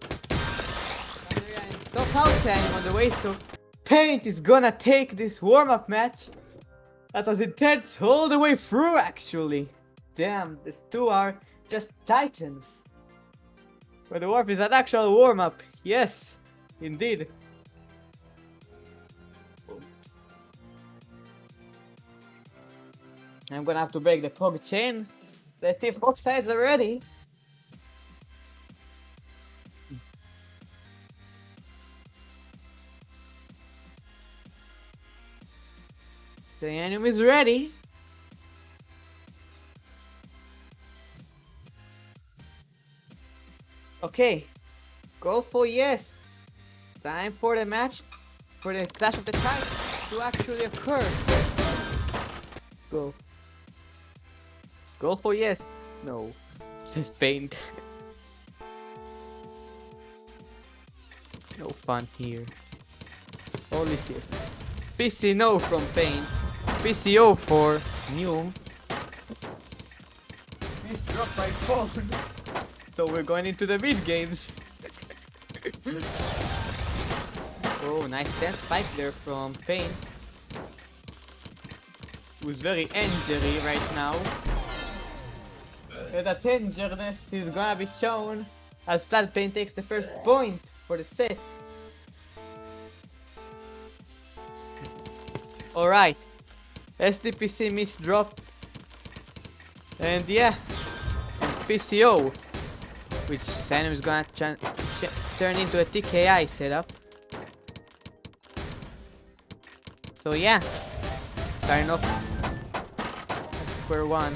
stop out Sanium on the way. So Paint is gonna take this warm-up match. That was intense all the way through actually. Damn, these two are just titans. But the warp is an actual warm-up. Yes, indeed. I'm gonna have to break the pog chain. Let's see if both sides are ready. The enemy is ready. Okay, go for yes. Time for the match, for the Clash of the Titans to actually occur. Go. Go for yes. No, says Paint. No fun here. Only serious. PC no from Paint. PCO for New. Please drop my phone. So we're going into the mid games. Oh, nice 10 spike there from Paint, who's very injury right now. And that injuredness is gonna be shown as Flat Paint takes the first point for the set. Alright, SDPC misdropped. And yeah, PCO, which Sanum is gonna turn into a TKI setup. So yeah, starting off at square one.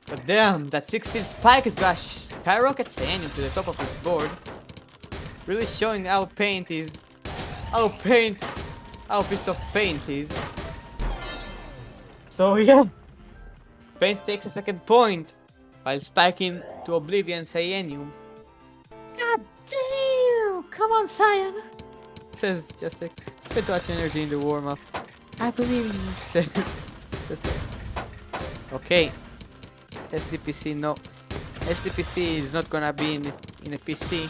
But damn, that 16 spike is gonna skyrocket Sanum to the top of his board. Really showing how pissed off Paint is. So yeah, Paint takes a second point while spiking to Oblivion Cyanium. God damn! Come on, Cyan! Says just like spend too much energy in the warm-up. I believe in you, says. Okay. SDPC no. SDPC is not gonna be in a PC.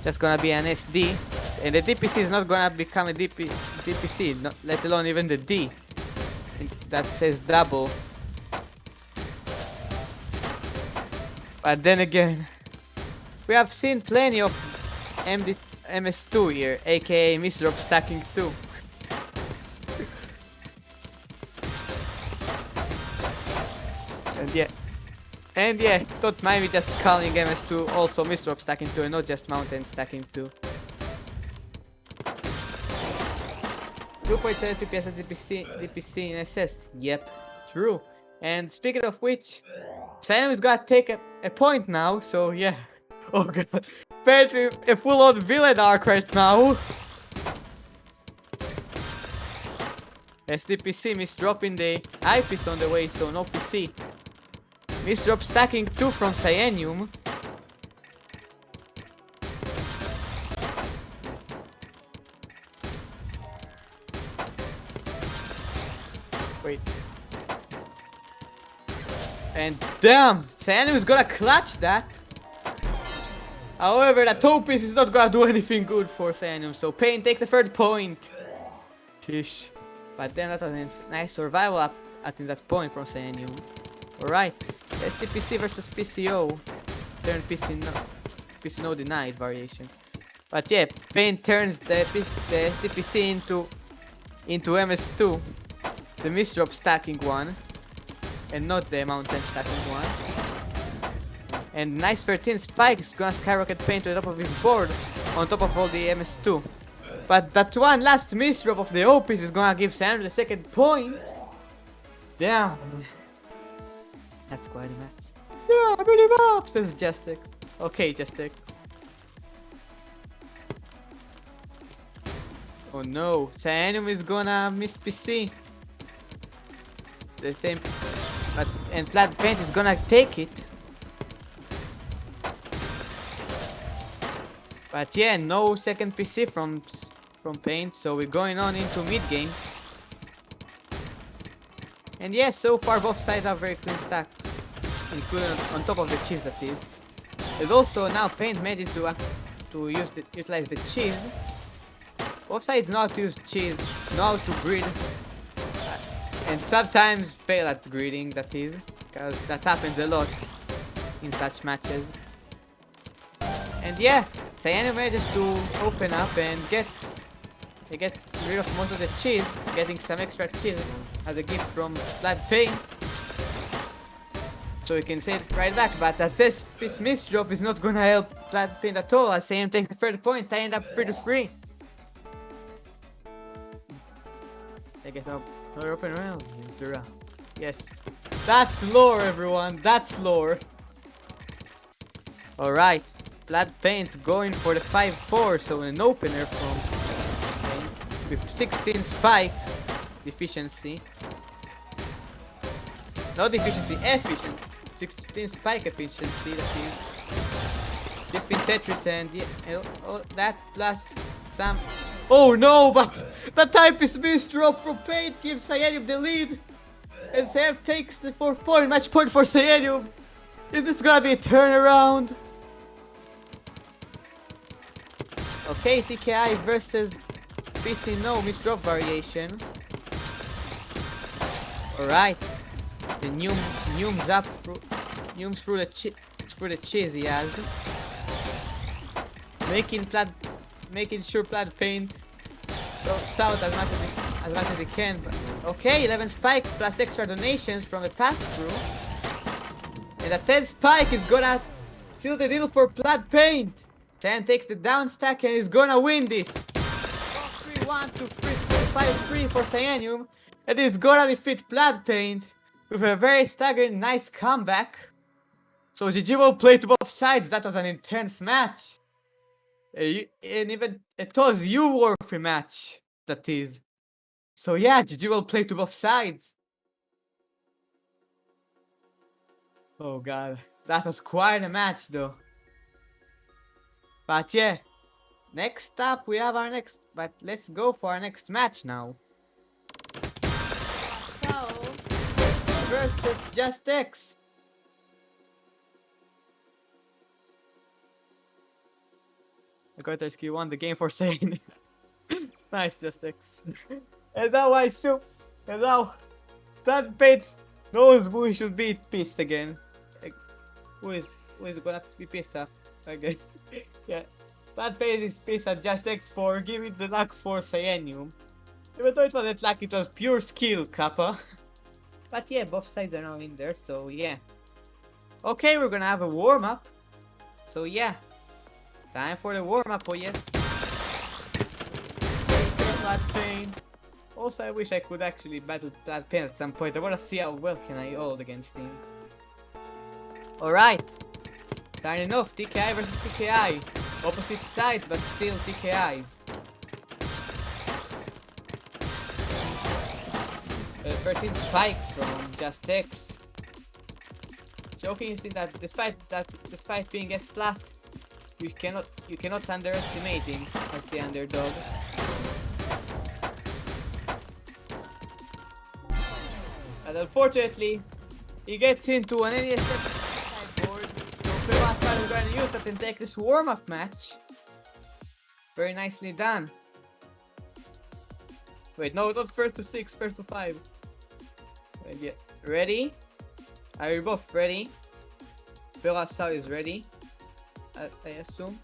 Just gonna be an SD. And the DPC is not gonna become a DPC, not, let alone even the D. That says double. But then again, we have seen plenty of MS2 here, aka Misdrop stacking 2. yeah. And yeah, don't mind me just calling MS2 also Misdrop stacking 2 and not just Mountain stacking 2. 2.7 FPS at DPC in SS. Yep, true. And speaking of which, Sam is gonna take a point now, so yeah. Oh god. Apparently a full-on villain arc right now. SDPC misdropping the eyepiece on the way, so no PC. Misdrop stacking 2 from Cyanium. Wait. And damn, Cyanium is gonna clutch that. However, that toe piece is not gonna do anything good for Cyanium, so Pain takes a third point. Sheesh. But then that was a nice survival up at that point from Cyanium. Alright, STPC versus PCO. Turn PC no denied variation. But yeah, Pain turns the STPC into MS2. The misdrop stacking one. And not the mountain stacking one. And nice 13 spike is gonna skyrocket Pain to the top of his board. On top of all the MS2. But that one last misdrop of the O-piece is gonna give Sam the second point. Damn. That's quite a match. Yeah, pretty much, says Justex. Okay, Justex. Oh no, Cyanium is gonna miss PC. The same, and Flat Paint is gonna take it. But yeah, no second PC from Paint, so we're going on into mid games. And yeah, so far both sides are very clean stacks, including on top of the cheese that is. There's also now Paint managed to utilize the cheese. Both sides know how to use cheese, know how to grid, and sometimes fail at gridding, that is, because that happens a lot in such matches. And yeah, Cyanium manages to open up and get rid of most of the cheese, getting some extra cheese as a gift from Flat Pain. So we can say it right back, but that this misdrop is not gonna help Flat Pain at all, as Cyanium takes the third point, tying up 3-3. Take it up. Another open round. Yes. That's lore, everyone. That's lore. Alright. Flat Paint going for the 5-4, so an opener from Paint with 16 spike efficiency. Not efficiency, efficient. 16 spike efficiency, that is. This been Tetris and yeah, oh, that plus some. Oh no, but that type is misdrop from Paint gives Cyanium the lead. And Sam takes the 4th point, match point for Cyanium. Is this gonna be a turnaround? Okay, TKI versus PC no misdrop variation. Alright. The Neumes up through the cheese he has. Making sure Flat Paint drops out as much as he can. But okay, 11 spike plus extra donations from the pass-through. And a 10 spike is gonna seal the deal for Flat Paint. Sam takes the down stack and is gonna win this. 3-1 to 5-3 for Cyanium. And he's gonna defeat Flat Paint with a very staggering nice comeback. So GG will play to both sides. That was an intense match. And even a TAWS worthy match, that is. So yeah, GG will play to both sides. Oh god, that was quite a match though. But yeah, next up we have our next, but let's go for our next match now. So, versus Just X. Agotarski won the game for saying nice, Just X. And now I assume, and now that Paint knows who he should be pissed again. Who is gonna be pissed off, I guess. Yeah, that Paint is pissed at Just X for giving the luck for Cyanium. Even though it wasn't luck, it was pure skill, Kappa. But yeah, both sides are now in there, so yeah. Okay, we're gonna have a warm-up. So yeah, time for the warm-up, oh yes. Flat Pain. Also, I wish I could actually battle Flat Pain at some point. I wanna see how well can I hold against him. Alright. Starting off, TKI versus TKI. Opposite sides, but still TKIs. First in Spike from Just X. Joking is that despite being S+, you cannot underestimate him as the underdog. But unfortunately, he gets into an NES sideboard. So Pirata is going to use that and take this warm-up match. Very nicely done. Wait, no, not first to 6, first to 5. Wait, yeah. Ready? Are you both ready? Pirata is ready, I assume.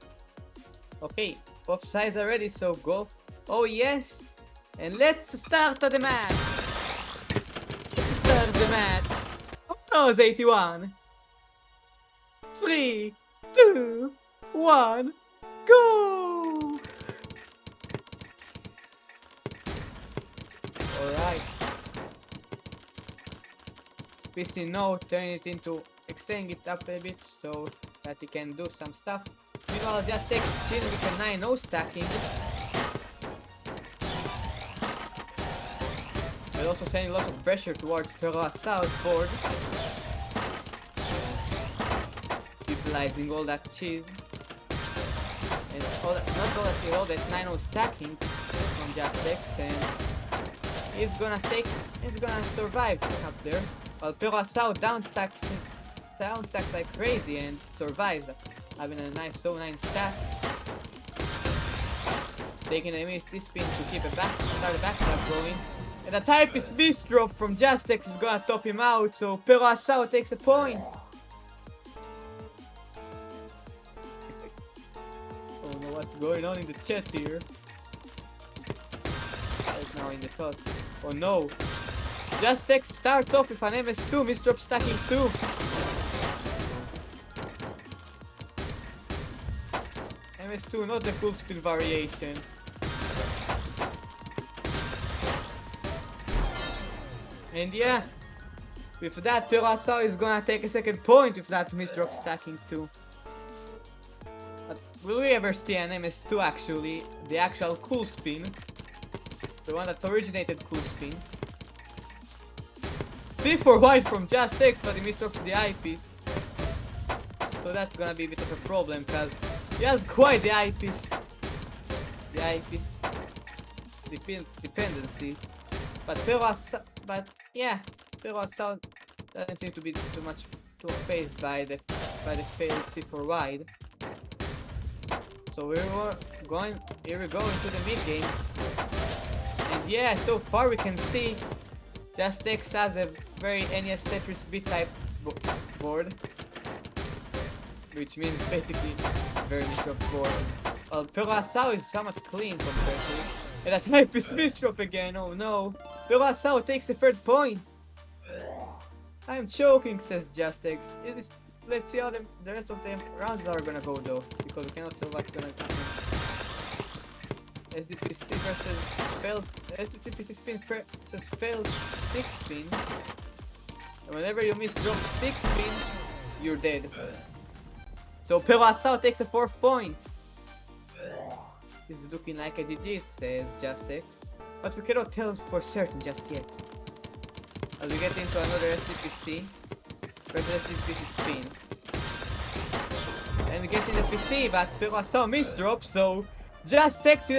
Okay, both sides are ready, so go. Oh yes! And let's start the match! Start the match. TAWS 81. 3, 2, 1, go! Alright. PC no, turn it into extending it up a bit so that he can do some stuff. Meanwhile, just take Chin with a 9-0 stacking. But also sending lots of pressure towards South board. Utilizing all that cheese. And all that, not all that cheese, all that 9-0 stacking from Just X, and he's gonna survive up there. While Pirasao downstacks like crazy and survives, having a nice 0-9 stack. Taking a mini T-spin to keep it back, start the backstab going. And a Typist Beast drop from Just X is gonna top him out, so Pirasao takes a point. Oh no, what's going on in the chat here? Right now in the toss. Oh no. Just X starts off with an MS2, misdrop stacking 2. MS2, not the full speed variation. And yeah, with that, Pirasao is gonna take a second point with that misdrop stacking 2. But will we ever see an MS2 actually? The actual cool spin? The one that originated cool spin? C4 wide from Just X, but he misdrops the eyepiece. So that's gonna be a bit of a problem, because he has quite the eyepiece. The eyepiece dependency. But yeah, Pirasao doesn't seem to be too phased by the failed C4 wide. So here we go into the mid games. And yeah, so far we can see Just X has a very NES Tetris B-type board, which means basically very misdrop board. Well, Pirasao is somewhat clean compared to it. And that type is misdrop again, oh no. Pirasao takes the third point. I'm choking, says Just X. Let's see how the rest of the rounds are gonna go though, because we cannot tell what's gonna happen. SDPC versus failed SDPC spin versus failed 6 spin. And whenever you miss drop 6 spin, you're dead. So Pirasao takes a 4th point. This is looking like a GG, says Just X. But we cannot tell for certain just yet. As we get into another SDPC versus SDPC spin. And we get in the PC, but Pirasao misdrop, so Just X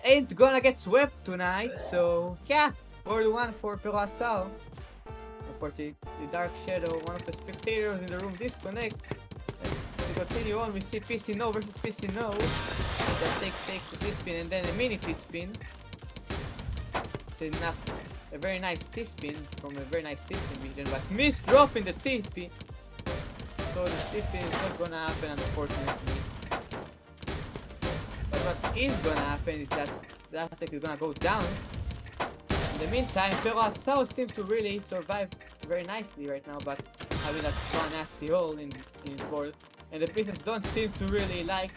ain't gonna get swept tonight, so yeah, 4-1 for Pirasao. Unfortunately, the Dark Shadow, one of the spectators in the room, disconnects. And to continue on, we see PC No versus PC No. Just takes the T-spin and then a mini T-spin. It's enough, a very nice T-spin from a very nice T-spin region, but misdropping the T-spin. So the T-spin is not gonna happen, unfortunately. But what is gonna happen is that Just X is gonna go down. In the meantime, Perazao seems to really survive very nicely right now, but having that one nasty hole in his board. And the pieces don't seem to really like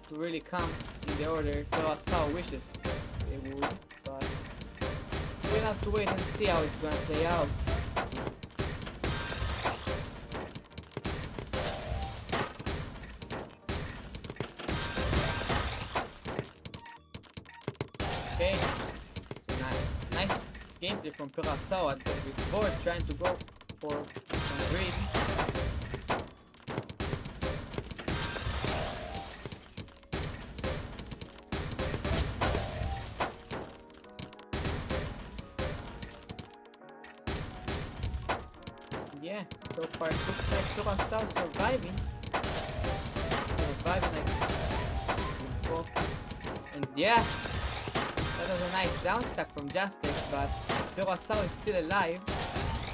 to really come in the order Perazao wishes they would, but we'll have to wait and see how it's gonna play out. Okay, so nice gameplay from Perazao at his board, trying to go for some greed. Yeah, so far it looks like Perazao surviving like before. And yeah, that was a nice down stack from Justice, but Perazao is still alive.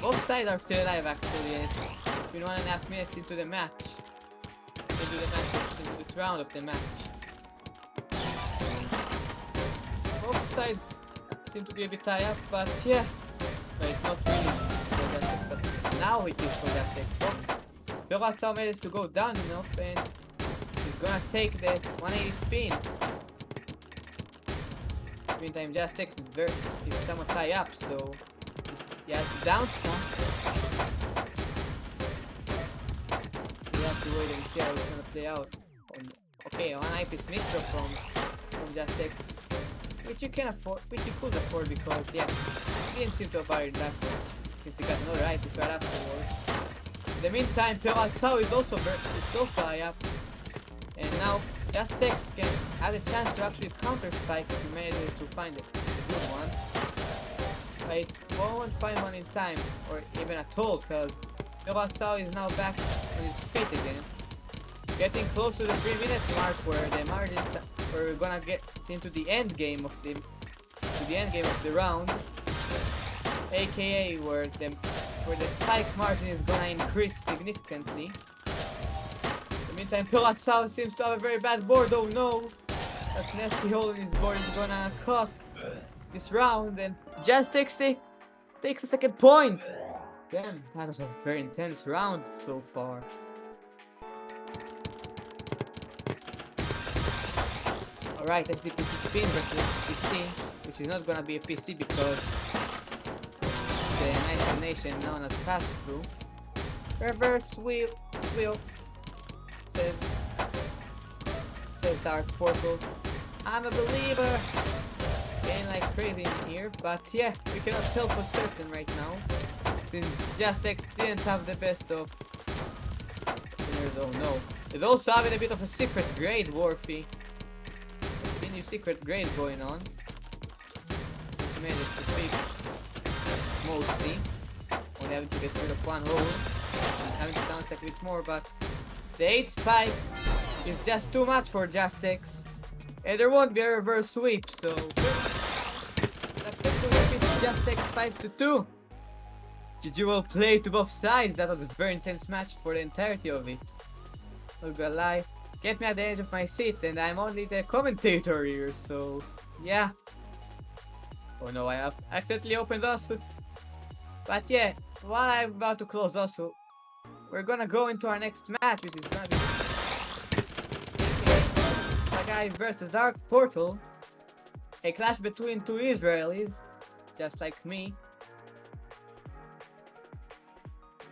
Both sides are still alive actually, and it's been 1.5 minutes into the match. Into this round of the match. Both sides seem to be a bit tied up, but yeah. But it's not really for Justice, but now it is for Justice. Perazao managed to go down enough, and he's gonna take the 180 spin. Meantime, Justex is somewhat high up, so he has to down stomp. We have to wait and see how it's gonna play out. Okay, one IP Smithro from Justex, which you can afford, which you could afford because yeah, he didn't seem to have varied that much since he got another IP right afterwards. In the meantime, Perazao is also high up, and now Justex can have a chance to actually counter spike if you manage to find a good one. But it won't find one in time, or even at all, because Perazao is now back on his feet again. Getting close to the 3-minute mark where the margin we're gonna get into the end game of the round. AKA where the spike margin is gonna increase significantly. Meantime, Perazao seems to have a very bad board. Oh no! That nasty hole in his board is gonna cost this round, and Justex takes a second point. Damn, that was a very intense round so far. Alright, that's the PC spin versus PC, which is not gonna be a PC because the nice combination known as pass through. Reverse wheel. Says Dark Portal. I'm a believer. Getting like crazy in here, but yeah, we cannot tell for certain right now. Since Justex didn't have the best of winners. Oh no. It's also having a bit of a secret grade, Warfy. A new secret grade going on. Which managed to fix mostly. Only having to get rid of one hole. And having to down stack a bit more, but the 8 spike is just too much for Justex. And there won't be a reverse sweep, so successfully Justex 5-2. GG will play to both sides. That was a very intense match for the entirety of it. Not gonna lie. Get me at the edge of my seat and I'm only the commentator here, so yeah. Oh no, I have accidentally opened Osu. But yeah, while I'm about to close Osu, we're gonna go into our next match, which is gonna be Sagai versus Dark Portal. A clash between two Israelis, just like me.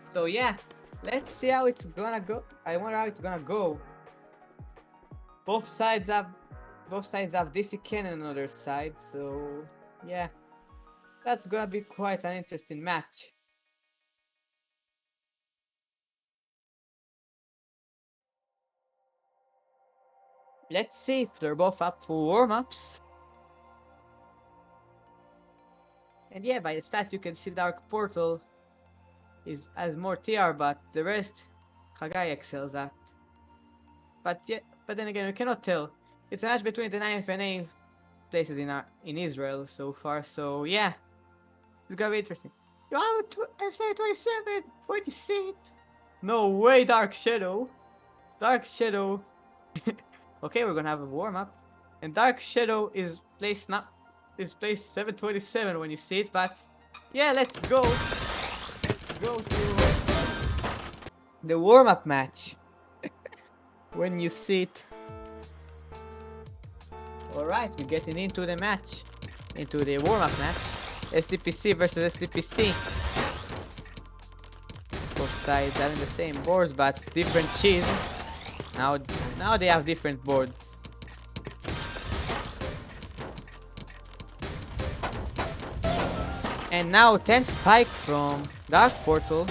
So yeah, let's see how it's gonna go. I wonder how it's gonna go. Both sides have DC Cannon on their side, so yeah. That's gonna be quite an interesting match. Let's see if they're both up for warm-ups. And yeah, by the stats you can see Dark Portal has more TR, but the rest Hagai excels at. But then again, we cannot tell. It's a match between the 9th and 8th places in Israel so far, so yeah. It's gonna be interesting. You have say 27, 46. No way, Dark Shadow. Dark Shadow. Okay, we're gonna have a warm-up. And Dark Shadow is placed now. This place 727 when you see it, but yeah, let's go. Go to the warm-up match. When you see it. Alright, we're getting into the match. Into the warm-up match. SDPC versus SDPC. Both sides having the same boards but different cheese. Now they have different boards. And now 10 spike from Dark Portal.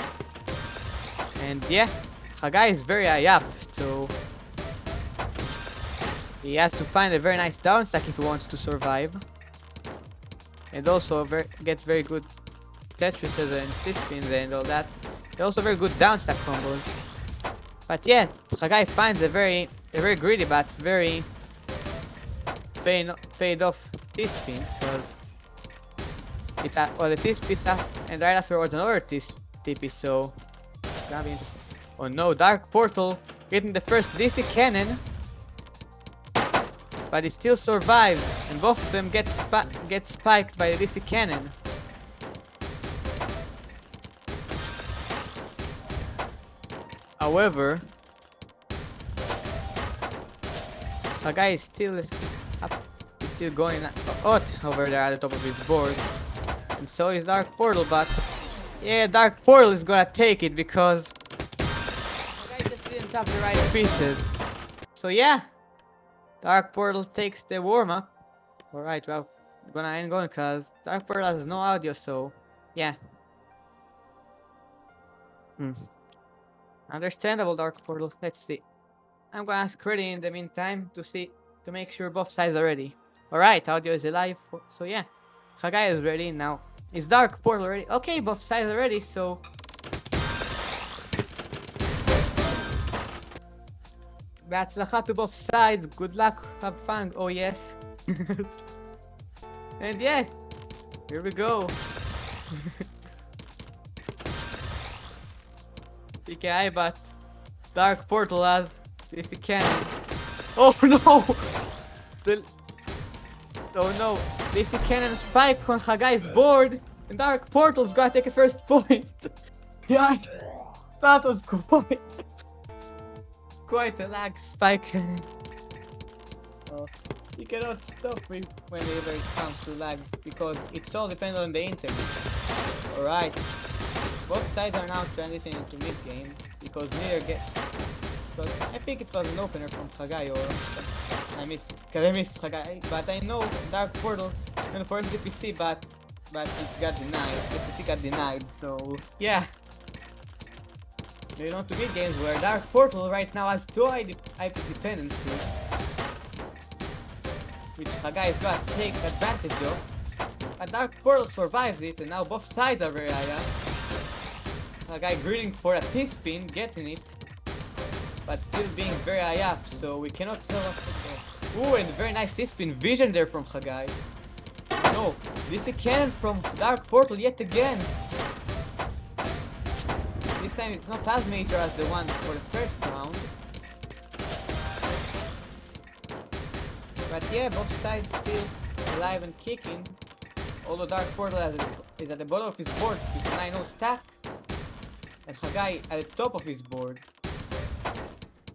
And yeah, Chagai is very high up, so he has to find a very nice down stack if he wants to survive. And also get very good Tetrises and T-spins and all that. And also very good down stack combos. But yeah, Chagai finds a very greedy but very paid off T-spin, because it the T-spin and right afterwards another TP, so it's gonna be interesting. Oh no, Dark Portal hitting the first DC cannon, but he still survives, and both of them get spiked by the DC cannon. However, Chagai is still up. He's still going out over there at the top of his board, and so is Dark Portal. But yeah, Dark Portal is gonna take it because Chagai just didn't have the right pieces. So yeah, Dark Portal takes the warm up. Alright, well, I'm gonna end going because Dark Portal has no audio, so yeah. Understandable, Dark Portal. Let's see. I'm gonna ask Reddy in the meantime to make sure both sides are ready. Alright, audio is alive, so yeah. Chagai is ready now. Is Dark Portal ready? Okay, both sides are ready, so בהצלחה to both sides. Good luck, have fun. Oh yes. And yes, here we go. PKI, but Dark Portal has DC cannon. Oh no! Oh no! DC cannon spike on Chagai's board, and Dark Portal's gotta take a first point. Yeah, that was quite a lag spike. Oh, you cannot stop me whenever it comes to lag because it's all dependent on the internet. Alright. Both sides are now transitioning into mid game because neither because I think it was an opener from Chagai, or I missed Chagai, but I know Dark Portal and for DPC, but it got denied. DPC got denied, so yeah. Moving on to mid games where Dark Portal right now has 2 IP dependencies, which Chagai is gonna take advantage of. But Dark Portal survives it, and now both sides are very high up. Chagai greeting for a T-spin, getting it, but still being very high up, so we cannot tell what to go. Ooh, and very nice T-spin vision there from Chagai. No, this cannon from Dark Portal yet again. This time it's not as major as the one for the first round. But yeah, both sides still alive and kicking. Although Dark Portal is at the bottom of his board with a 9-0 stack, and Chagai at the top of his board.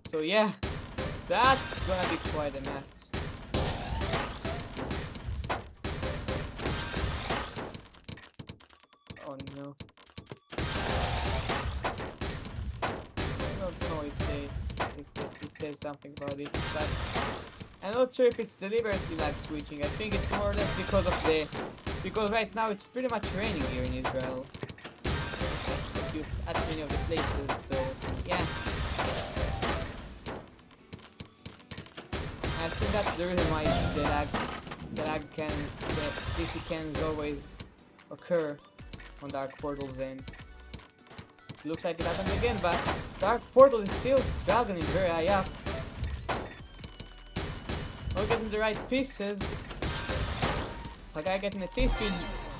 So yeah, that's gonna be quite a match. Oh no. I don't know if it says something about it, but I'm not sure if it's deliberately lag switching. I think it's more or less because right now it's pretty much raining here in Israel. At many of the places, so yeah. I think that's the reason why the DC cans always occur on Dark Portal's end. Looks like it happened again, but Dark Portal is still struggling very high up. Not getting the right pieces. Chagai getting a T-spin.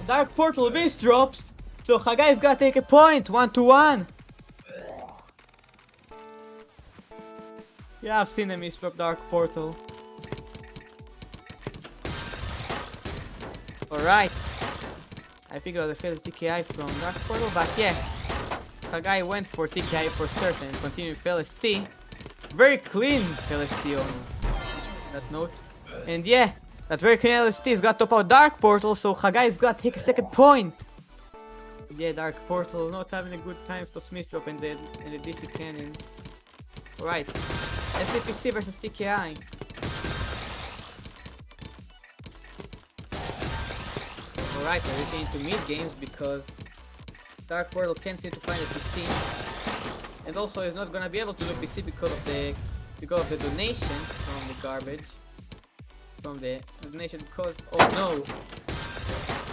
Dark Portal base drops. So Chagai's gotta take a point, 1-1. Yeah, I've seen a misdrop Dark Portal. Alright. I figured out the failed TKI from Dark Portal, but yeah. Hagai went for TKI for certain and continued with LST. Very clean LST on that note. And yeah, that very clean LST has got top out Dark Portal, so Hagai's got to take a second point. Yeah, Dark Portal not having a good time to Smith drop and the DC cannons. Alright. SDPC versus TKI. Alright, we're reaching into mid games because Dark Portal can't seem to find a PC. And also is not gonna be able to do PC because of the donation from the garbage. From the donation code. Oh no!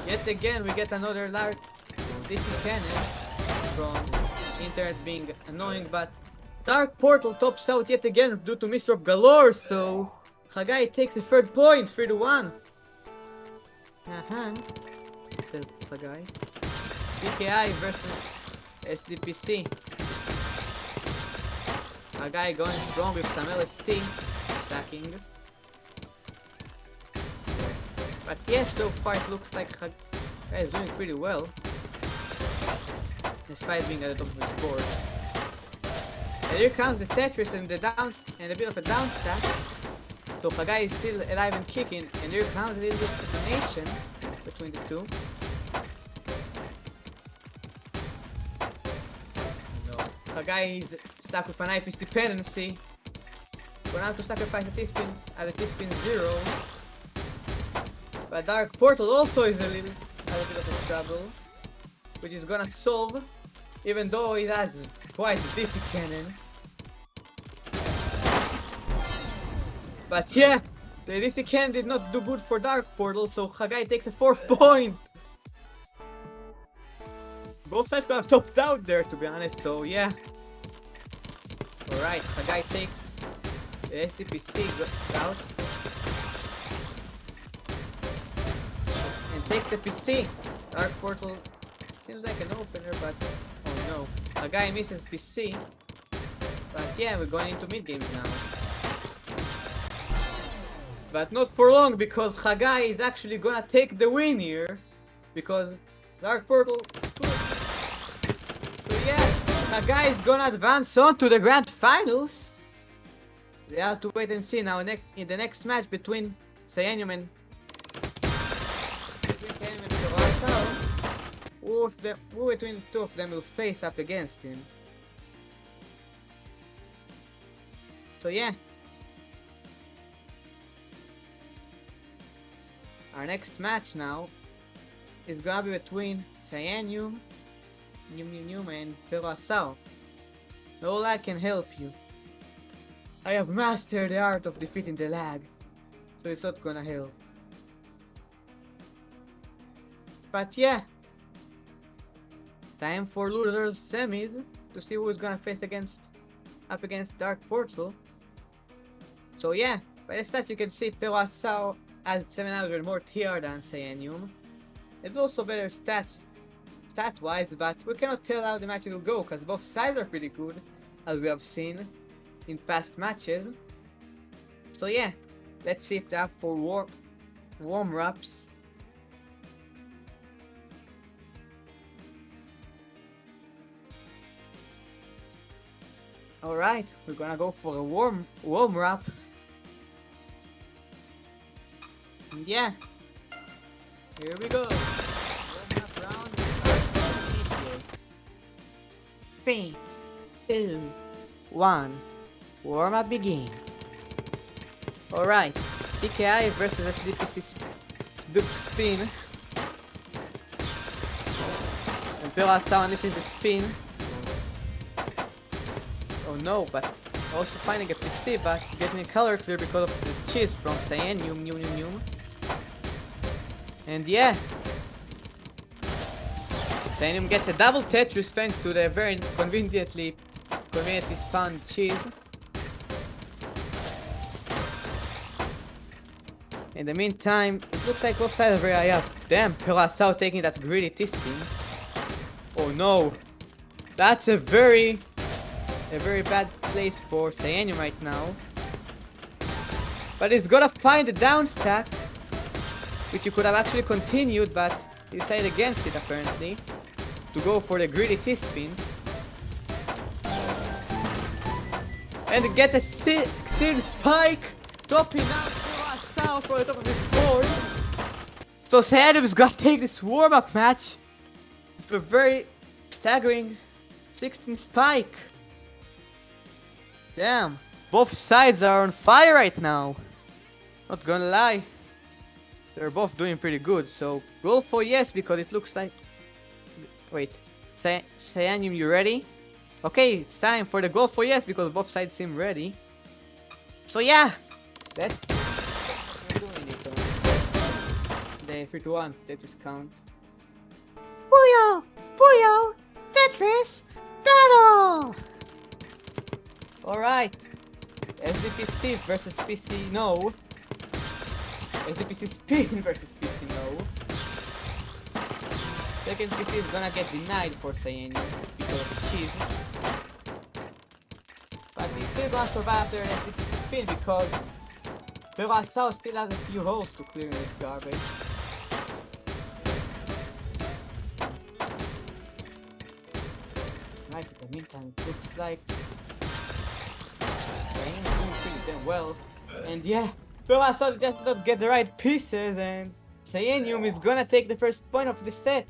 Yet again we get another large DC cannon from internet being annoying, but Dark Portal tops out yet again due to misdrop galore, so Hagai takes the third point, 3-1. Says Hagai. TKI versus SDPC. Hagai going strong with some LST stacking. But yes, so far it looks like Hagai is doing pretty well. Despite being at the top of his board. And here comes the Tetris and the a bit of a down stack. So Hagai is still alive and kicking, and here comes a little bit of combination between the two. No. Hagai is stuck with an eyepiece dependency. We're now to sacrifice the T-spin at the T-spin 0. But Dark Portal also is a bit of a struggle, which is gonna solve, even though it has quite a DC cannon. But yeah, the DC cannon did not do good for Dark Portal, so Hagai takes a 4th point. Both sides could have topped out there, to be honest, so yeah. Alright, Hagai takes the SDPC out. And takes the PC. Dark Portal seems like an opener, but oh no. Hagai misses PC. But yeah, we're going into mid games now. But not for long, because Hagai is actually gonna take the win here. Because Dark Portal. So yeah, Hagai is gonna advance on to the grand finals. They have to wait and see now in the next match between Cyanium and who between the two of them will face up against him. So yeah. Our next match now is gonna be between Cyanium, and Perasao. No lag can help you. I have mastered the art of defeating the lag, so it's not gonna help. But yeah, time for losers semis to see who is gonna face up against Dark Portal. So yeah, by the stats you can see Perasao has 700 more TR than Cyanium. It's also better stat-wise, but we cannot tell how the match will go because both sides are pretty good, as we have seen in past matches. So yeah, let's see if they're up for warm-ups. Alright, we're gonna go for a warm-up. And yeah, here we go. Warm-up round. Initiate. 3, 2, 1. Warm-up begin. Alright, TKI versus SDPC Duke spin. And Perasao unleashes the spin. Oh no, but also finding a PC, but getting a color clear because of the cheese from Cyanium. And yeah, Cyanium gets a double Tetris thanks to the very conveniently spawned cheese. In the meantime, it looks like both sides are very high up. Damn, Perasao taking that greedy T-spin. Oh no, that's a very bad place for Cyanium right now. But he's gotta find the down stack. which you could have actually continued, but he decided against it apparently, to go for the greedy T-spin. And get a 16 spike, topping out Sao for the top of his board. So Sandom's gonna take this warm-up match with a very staggering 16 spike. Damn, both sides are on fire right now. Not gonna lie, they're both doing pretty good. So roll for yes, because it looks like... Wait, Cyanium, you ready? Okay, it's time for the goal for yes, because both sides seem ready. So yeah, that's what we're doing it on. The 3 to 1 Tetris count. Booyah! Booyah! Tetris battle! Alright, SDPC versus PC no. SDPC spin versus PC no. Second PC is gonna get denied for Cyanium because of cheese. But he's still gonna survive after SDPC spin because Sao still has a few holes to clear in his garbage. Right, in the meantime, it looks like Cyanium is doing pretty damn well. And yeah, Sao just not get the right pieces, and Cyanium is gonna take the first point of the set.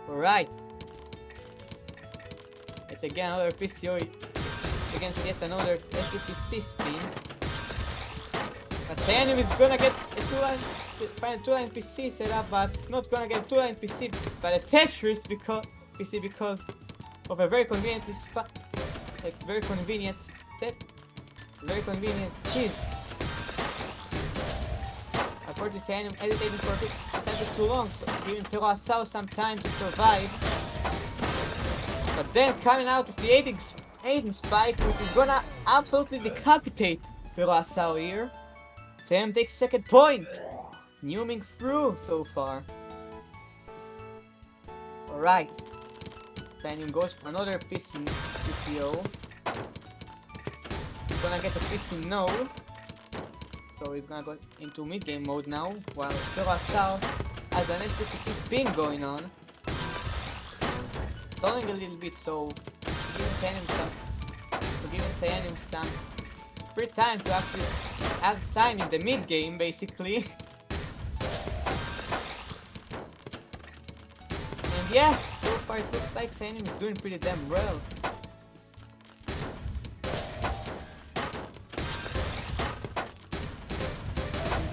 Alright. It's again another PCO against yet another SDPC spin. But Cyanium is gonna get a two-line PC setup, but it's not gonna get a two-line PC by the Tetris because of a very convenient very convenient cheese. Unfortunately, Cyanium hesitated for a bit too long, so giving Sao some time to survive. But then coming out with the 18 spike, which is gonna absolutely decapitate Sao here. Cyanium takes second point, Newming through so far. Alright, Cyanium goes for another PCO. He's gonna get a PC no. So we're gonna go into mid-game mode now, while Sao has an SDPC spin going on. Stalling a little bit, so giving Cyanium some free time to actually have time in the mid-game, basically. And yeah, so far it looks like Cyanium is doing pretty damn well.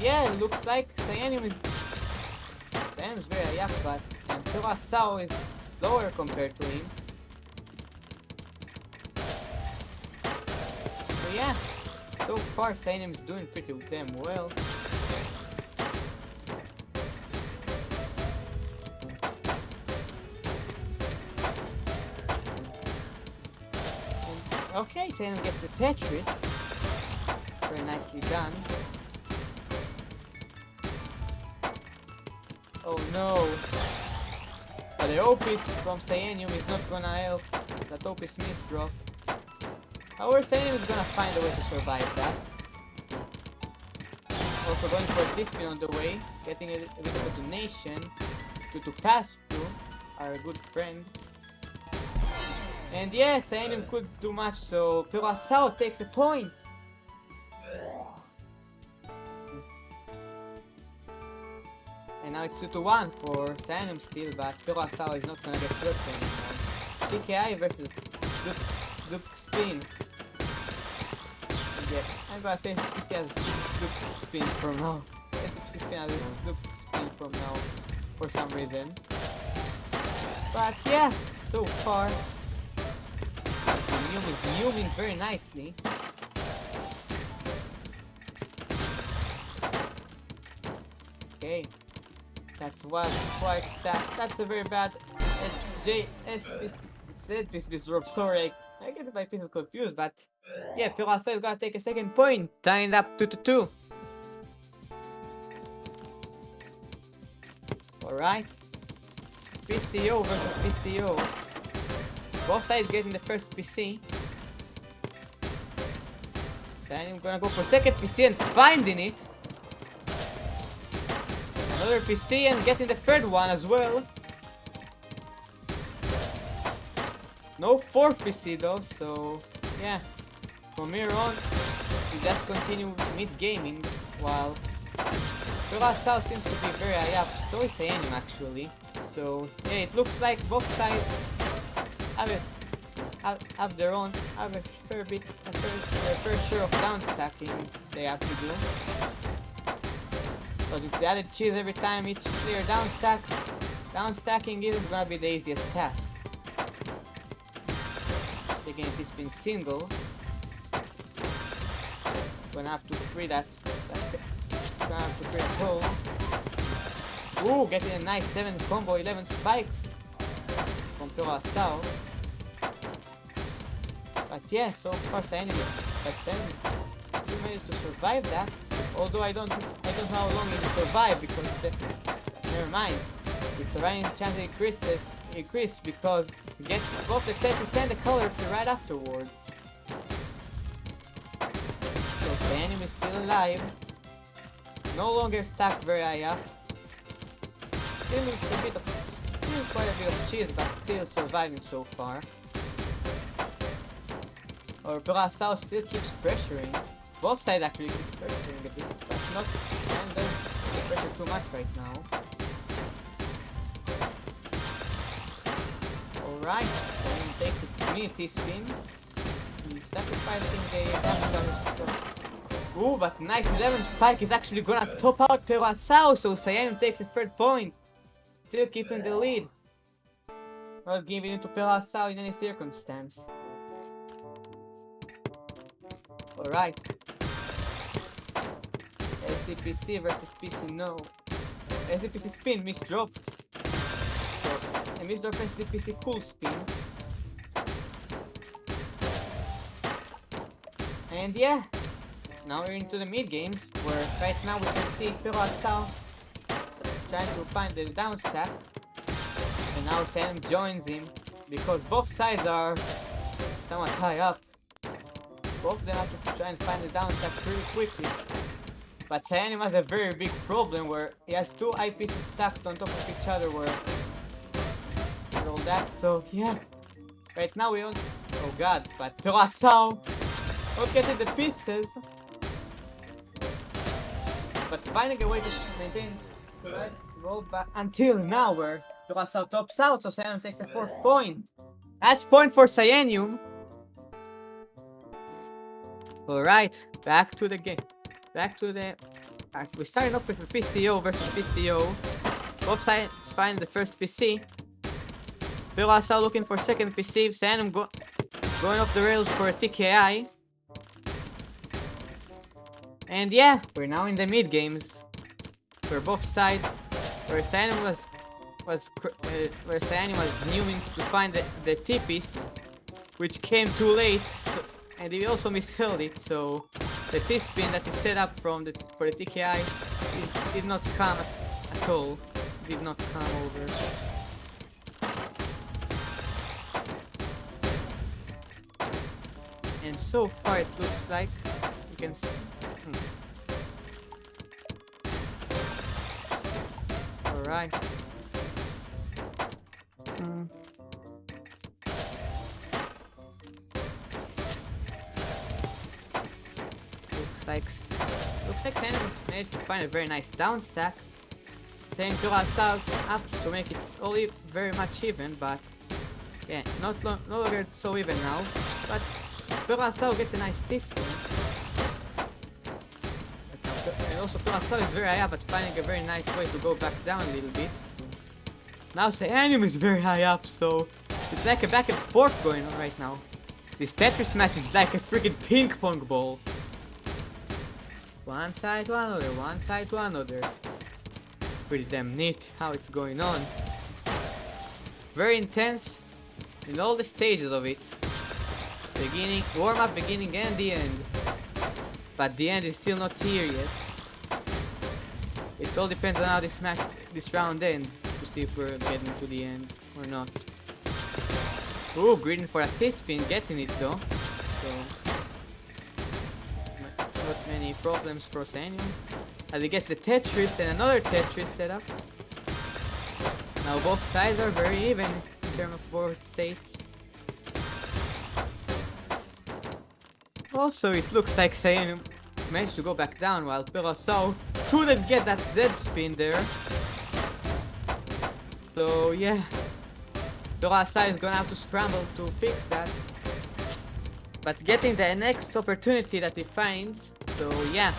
Yeah, it looks like Cyanium is very up, but Sao is lower compared to him. So yeah, so far Cyanium is doing pretty damn well. And, okay, Cyanium gets the Tetris. Very nicely done. Oh no! But the Opis from Cyanium is not gonna help that Opis misdrop. However, Cyanium is gonna find a way to survive that. Also going for a T-spin on the way, getting a bit of a donation to pass through our good friend. And yeah, Cyanium could do much, so Sao takes a point! And now it's 2 to 1 for Cyanium still, but Sao is not gonna get swept anymore. PKI versus Duke Spin. Yeah, I'm gonna say PC has Duke Spin from now. PC Spin has Duke Spin from now for some reason. But yeah, so far Newman is Newman very nicely. Okay. That was quite that's a very bad SJS drop. Sorry, I get my pieces confused, but yeah, Sao is gonna take a second point, tying up 2 to 2. Alright. PCO versus PCO. Both sides getting the first PC. Then I'm gonna go for second PC and finding it. Another PC and getting the third one as well. No fourth PC though, so yeah. From here on, we just continue mid-gaming while Curacao seems to be very high up, so is Aenim actually. So yeah, it looks like both sides have their own, have a fair share of down stacking they have to do. But if they added cheese every time each player down stacking isn't gonna be the easiest task. Again, if it's been single, gonna have to free that hole. Ooh, getting a nice 7 combo 11 spike from Curacao. But yeah, so far Sayan managed to survive that. Although I don't know how long he will survive because never mind. The surviving chance increased because you get both the Tetris and the color right afterwards. So Sayan is still alive. No longer stacked very high up. Still quite a bit of cheese, but still surviving so far. Or Curacao still keeps pressuring. Both sides actually keep pressuring a bit, but not and doesn't pressure too much right now. Alright, then take the community spin. Sacrificing the ooh, but nice 11 spike is actually gonna top out Curacao, so Sayan takes the third point. Still keeping the lead. Not giving it to Curacao in any circumstance. Alright. SDPC versus PC no. SDPC spin misdropped. So a misdrop SDPC cool spin. And yeah. Now we're into the mid games where right now we can see Curacao trying to find the down stack. And now Sam joins him because both sides are somewhat high up. Both of them have to try and find the down stack pretty quickly. But Cyanim has a very big problem where he has two IPs stacked on top of each other and all that, so yeah. Right now we don't... oh god, but Curacao not getting the pieces. But finding a way to maintain the roll back until now where Curacao tops out, so Cyanim takes a 4th point. Match point for Cyanium. Alright, back to the game. We're starting off with a PCO versus PCO. Both sides find the first PC. Curacao looking for second PC. Cyanim going off the rails for a TKI. And yeah, we're now in the mid games. For both sides, where Cyanim was newing to find the T-piece, which came too late. So, and he also misheld it, so the T-spin that is set up for the TKI did not come at all. Did not come over. And so far it looks like you can see. Alright. Looks like Cyanim managed to find a very nice down stack. Saying Curacao up to make it only very much even, but yeah, no longer so even now. But Curacao gets a nice T-spin. And also Curacao is very high up, but finding a very nice way to go back down a little bit. Now Cyanim is very high up, so it's like a back and forth going on right now. This Tetris match is like a freaking ping pong ball. One side to another, one side to another. Pretty damn neat how it's going on. Very intense in all the stages of it. Beginning, warm-up, beginning and the end. But the end is still not here yet. It all depends on how this round ends to see if we're getting to the end or not. Ooh, greeting for a T-spin, getting it though. So not many problems for Cyanim. as he gets the Tetris and another Tetris set up. Now both sides are very even in terms of board states. Also, it looks like Saiyan managed to go back down while Purasao couldn't get that Z spin there. So yeah, Purasao is gonna have to scramble to fix that. But getting the next opportunity that he finds, so yeah,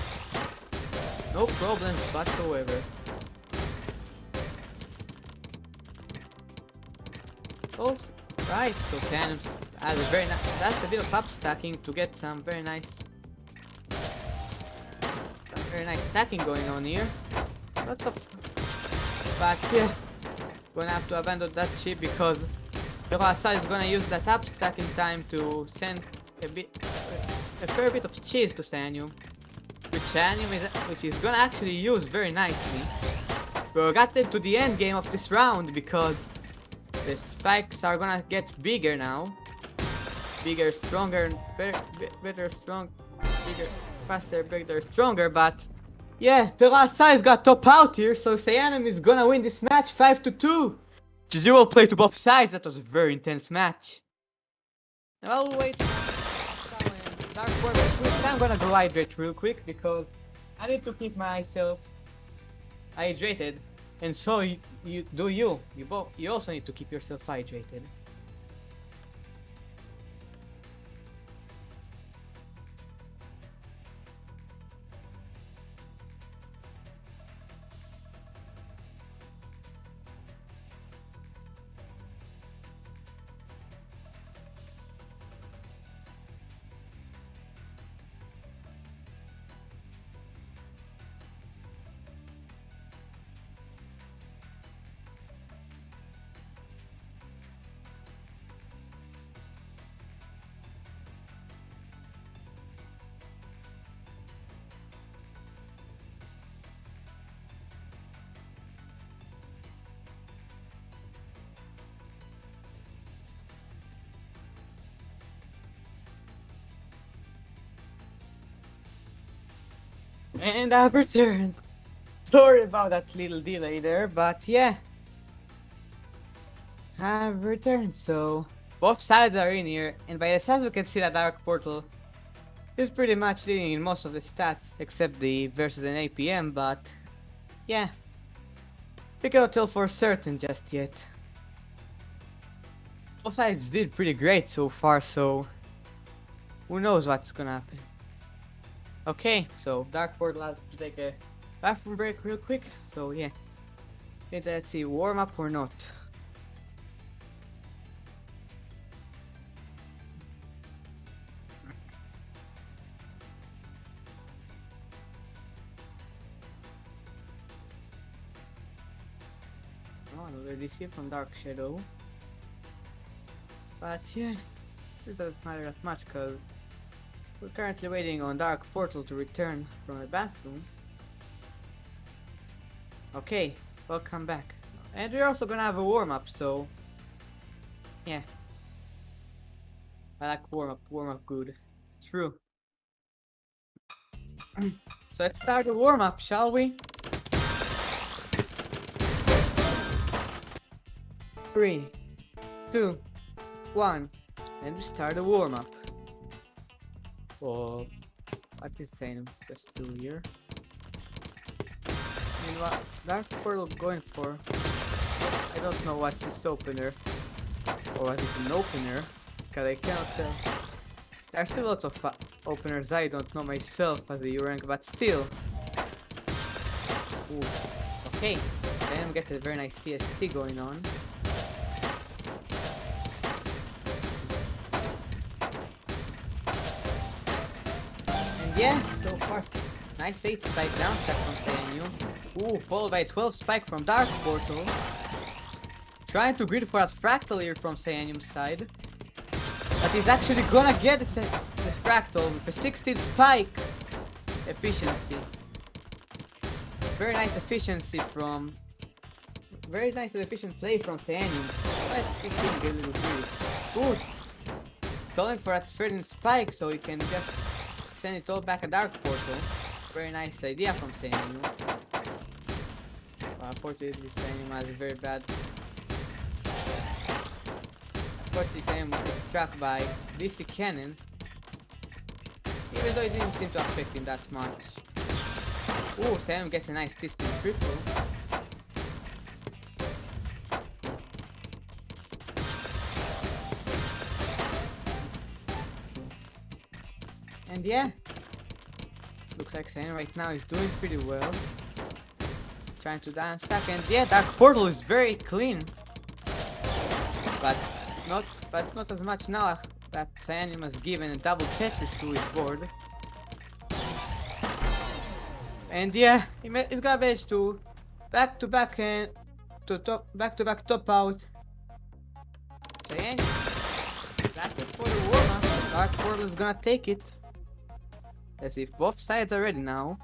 no problems whatsoever. Also, right, so Saiyan has a very nice, that's a bit of up stacking to get some very nice stacking going on here. Lots of, but yeah, gonna have to abandon that ship because Hirasa is gonna use that up stacking time to send a fair bit of cheese to Sanyum, which is gonna actually use very nicely. We got into the end game of this round because the spikes are gonna get bigger now. Bigger, stronger, better, strong, bigger, faster, bigger, stronger, but yeah, Pirasai's got top out here, so Sayanum is gonna win this match 5-2. GG will play to both sides. That was a very intense match. Now I'll wait. Dark Form switch. I'm gonna go hydrate real quick because I need to keep myself hydrated, and so you also need to keep yourself hydrated. And I've returned. Sorry about that little delay there, but yeah. I've returned, so both sides are in here, and by the sides we can see that Dark Portal is pretty much leading in most of the stats, except the versus an APM, but yeah. We cannot tell for certain just yet. Both sides did pretty great so far, so who knows what's gonna happen. Okay, so Dark Portal has to take a bathroom break real quick, so yeah. Let's see, warm up or not. Oh, another DC from Dark Shadow. But yeah, it doesn't matter that much because we're currently waiting on Dark Portal to return from the bathroom. Okay, welcome back. And we're also gonna have a warm-up, so yeah. I like warm-up good. True. So let's start the warm-up, shall we? 3, 2, 1, and we start the warm-up. Well, what is saying? Just do here. And what Dark Portal going for? I don't know what is opener or what is an opener, because I cannot tell. There are still lots of openers I don't know myself as a U rank, but still. Ooh. Okay, then we get a very nice TST going on. Yeah, so far, nice 8 spike down stack from Sayanyu. Ooh, followed by 12 spike from Dark Portal. Trying to grid for that fractal here from Sayanyum's side. But he's actually gonna get this fractal with a 16 spike efficiency. Very nice efficiency from... Very nice and efficient play from Sayanyum. Let's pick him a little bit. Good. Stalling for that 13 spike so he can just send it all back a Dark Portal. very nice idea from Sayanu. Unfortunately, Sayanu has very bad. Unfortunately, Sayanu is struck by DC Cannon, even though it didn't seem to affect him that much. Ooh, Sayanu gets a nice T-spin triple. And yeah, looks like Sayanu right now is doing pretty well. Trying to down stack, and yeah, Dark Portal is very clean. But not as much now that Sayanu has given a double Tetris to his board. And yeah, he got manage to back to back top out. Sayanu, that's it for the warm-up. Dark Portal is gonna take it. Let's see if both sides are ready now.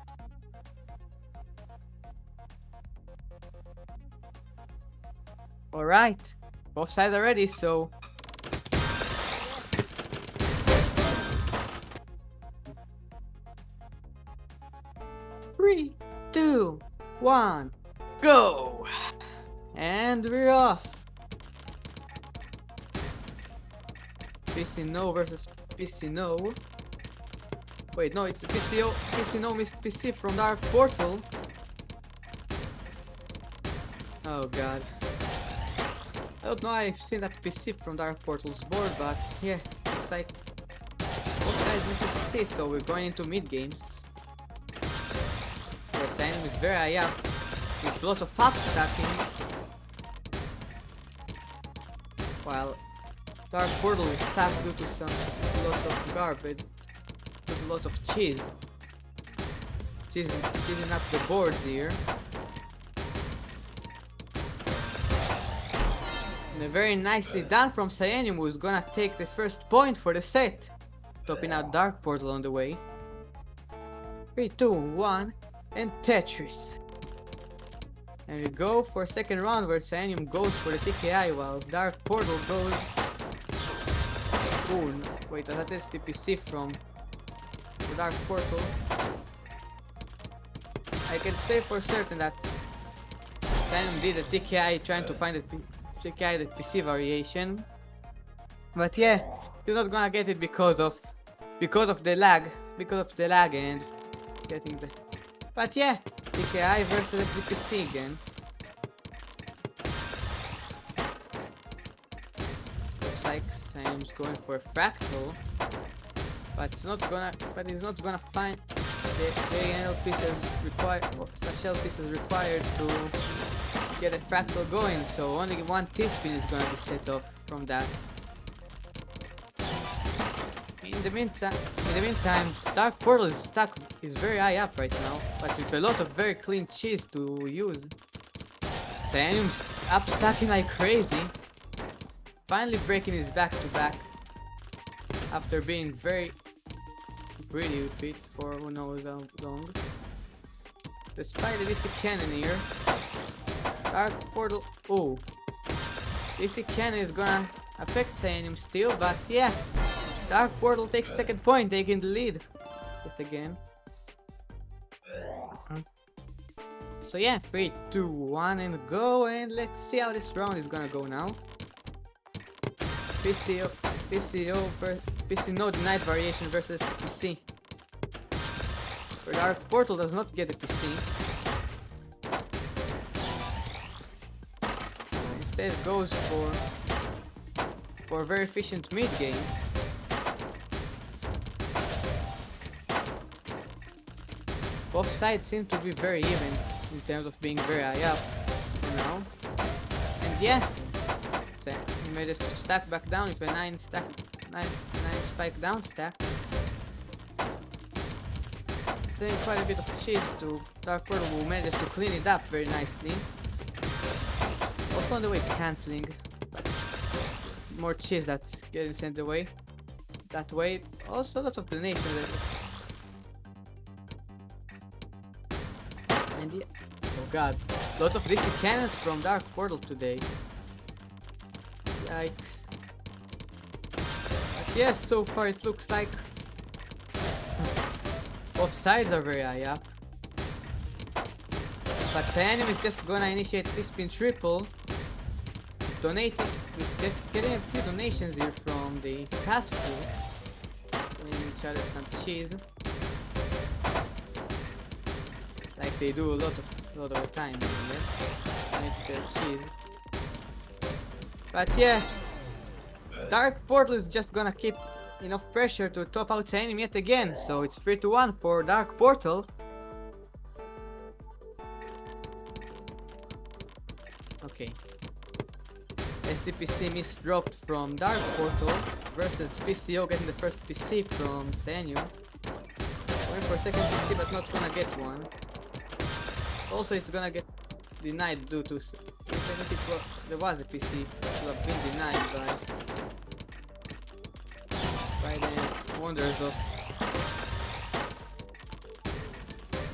Alright, both sides are ready, so... Three, two, one, go! And we're off! PC No versus PC No. Wait, no, it's PC No missed PC from Dark Portal. Oh god. I don't know, I've seen that PC from Dark Portal's board, but yeah, looks like both guys missed PC, so we're going into mid games. The time is very high up, with lots of up stacking. While Dark Portal is stacked due to lots of garbage, with lots of cheese. Cheesing up the boards here. And very nicely done from Sayanu, who's gonna take the first point for the set. Topping out Dark Portal on the way. 3, 2, 1, and Tetris. And we go for a second round where Sayanu goes for the TKI while Dark Portal goes... Ooh, wait, that is the PC from the Dark Portal. I can say for certain that Sayanu did a TKI trying to find the PC variation. But yeah, he's not gonna get it because of the lag. And getting the... But yeah, TKI versus the PC again. Looks like Sayanu's going for a fractal. But he's not gonna find the ANL pieces required, or shell pieces required to get a fractal going, so only one T-spin is gonna be set off from that. In the meantime, Dark Portal is very high up right now, but with a lot of very clean cheese to use. Sayanu's up stacking like crazy, finally breaking his back-to-back after being very greedy with it for who knows how long. Despite the DC Cannon here, Dark Portal... Oh, DC Cannon is gonna affect Sayanu still, but yeah, Dark Portal takes second point, taking the lead yet again. So yeah, 3, 2, 1, and go, and let's see how this round is gonna go now. PC No denied variation versus PC. Where Dark Portal does not get a PC. Instead goes for a very efficient mid game. Both sides seem to be very even in terms of being very high up, you know. And yeah, so he made us stack back down with a 9 spike down stack. Doing quite a bit of cheese to Dark Portal, who managed to clean it up very nicely. Also on the way cancelling, but more cheese that's getting sent away. That way, also lots of donations. And yeah, oh god, lots of DC cannons from Dark Portal today. Yikes. But yes, so far it looks like Both sides are very high up. But Cyanim is just gonna initiate this spin triple. Donating, getting a few donations here from the fast food. Giving each other some cheese. Like they do a lot of the time here. Make their cheese. But yeah, Dark Portal is just gonna keep enough pressure to top out Cyanim yet again. So it's 3-1 for Dark Portal. Okay. SDPC misdropped from Dark Portal versus PCO getting the first PC from Sanyu. Going for second PC but not gonna get one. Also it's gonna get denied due to... Even if there was a PC, it would have been denied by the wonders of...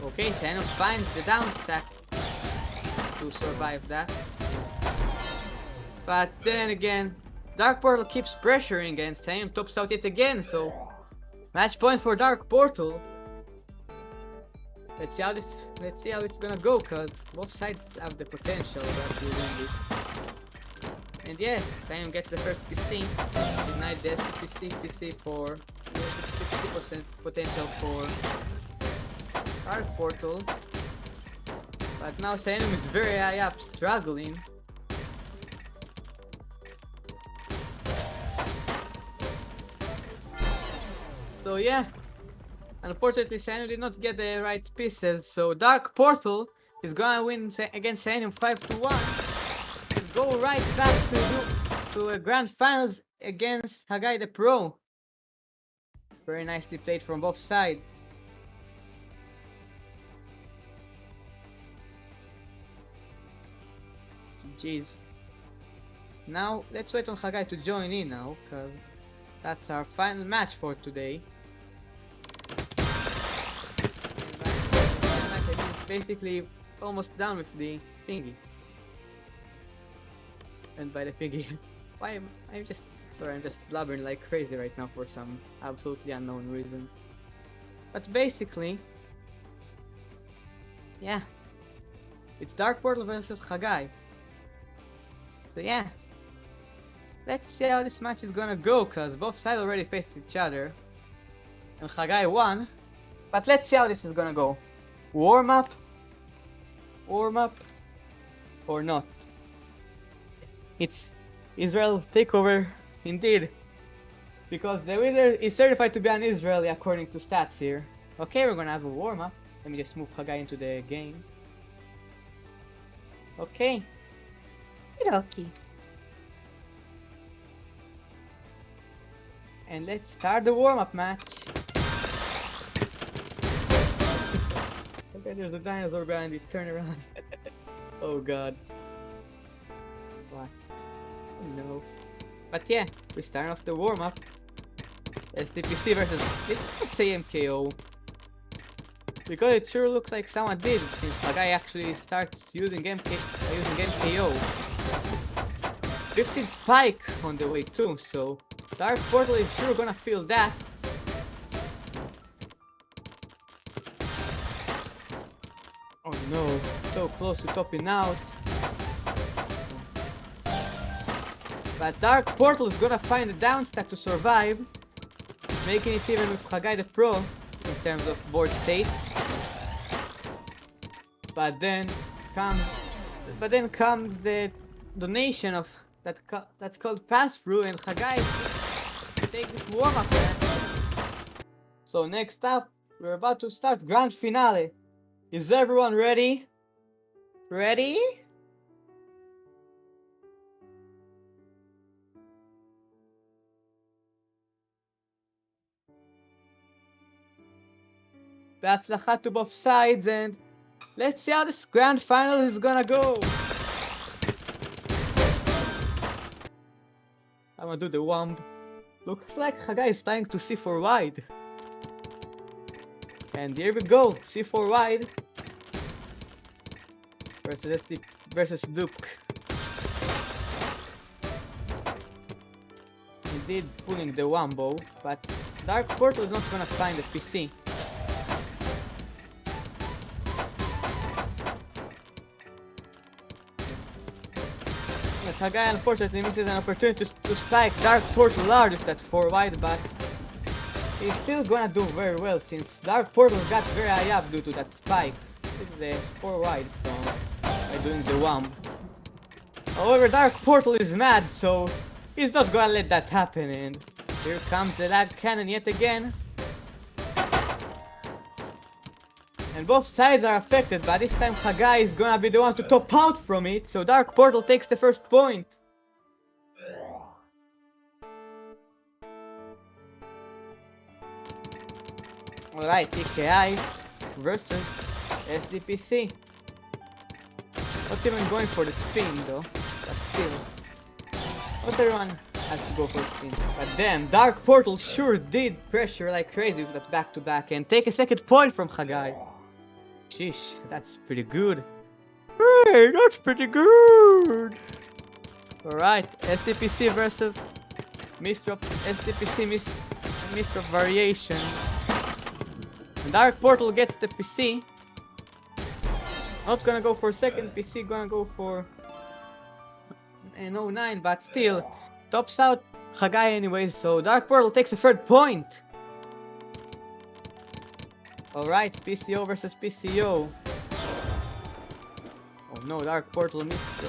Okay, Sanyu finds the down stack to survive that. But then again, Dark Portal keeps pressuring and Sanyu tops out yet again, so match point for Dark Portal. Let's see how it's gonna go, cause both sides have the potential to win this. And yeah, Sanyu gets the first PC, denied the PC for 60% potential for Dark Portal. But now Sanyu is very high up, struggling. So yeah, unfortunately Sanyu did not get the right pieces, so Dark Portal is gonna win against Sanyu 5-1 and go right back to a grand finals against Hagai the Pro. Very nicely played from both sides. Jeez. Now let's wait on Hagai to join in now, cause that's our final match for today. Basically almost done with the thingy. And by the thingy, why am I'm just blubbering like crazy right now for some absolutely unknown reason. But basically, yeah, it's Dark Portal versus Hagai. So yeah, let's see how this match is gonna go, cause both sides already faced each other, and Hagai won. But let's see how this is gonna go. Warm up, or not? It's Israel takeover indeed, because the winner is certified to be an Israeli according to stats here. Okay, we're gonna have a warm up. Let me just move Hagai into the game. Okay. Okay. And let's start the warm up match. Okay, there's a dinosaur behind me. Turn around. Oh god. What? Oh no. But yeah, we start off the warm up. SDPC versus, let's not say MKO, because it sure looks like someone did since Hagai actually starts using MKO. 15 spike on the way too, so Dark Portal is sure gonna feel that. Oh no, so close to topping out. But Dark Portal is gonna find a down stack to survive, making it even with Hagai the Pro in terms of board states. But then comes the donation of that's called pass through, and Hagai take this warm up match. So next up, we're about to start grand finale. Is everyone ready? Ready? Be'atzlacha to both sides, and let's see how this grand final is gonna go. I'm gonna do the womp. Looks like Hagai is planning to C4 wide. And here we go, C4 wide versus Duke. Indeed pulling the wombo, but Dark Portal is not gonna find the PC. Hagai unfortunately misses an opportunity to spike Dark Portal large with that 4 wide, but he's still gonna do very well since Dark Portal got very high up due to that spike. This is a 4 wide from by doing the womp. However, Dark Portal is mad, so he's not gonna let that happen, and here comes the lag cannon yet again. And both sides are affected, but this time Hagai is gonna be the one to top out from it, so Dark Portal takes the first point. Alright, TKI versus SDPC. Not even going for the spin though, but still. Not everyone has to go for spin. But damn, Dark Portal sure did pressure like crazy with that back-to-back and take a second point from Hagai. Sheesh, that's pretty good. Hey, that's pretty good! Alright, SDPC versus Misdrop, SDPC Misdrop variation. And Dark Portal gets the PC. Not gonna go for second, PC gonna go for an 09, but still, tops out Hagai anyways, so Dark Portal takes a third point. Alright, PCO versus PCO. Oh no, Dark Portal missed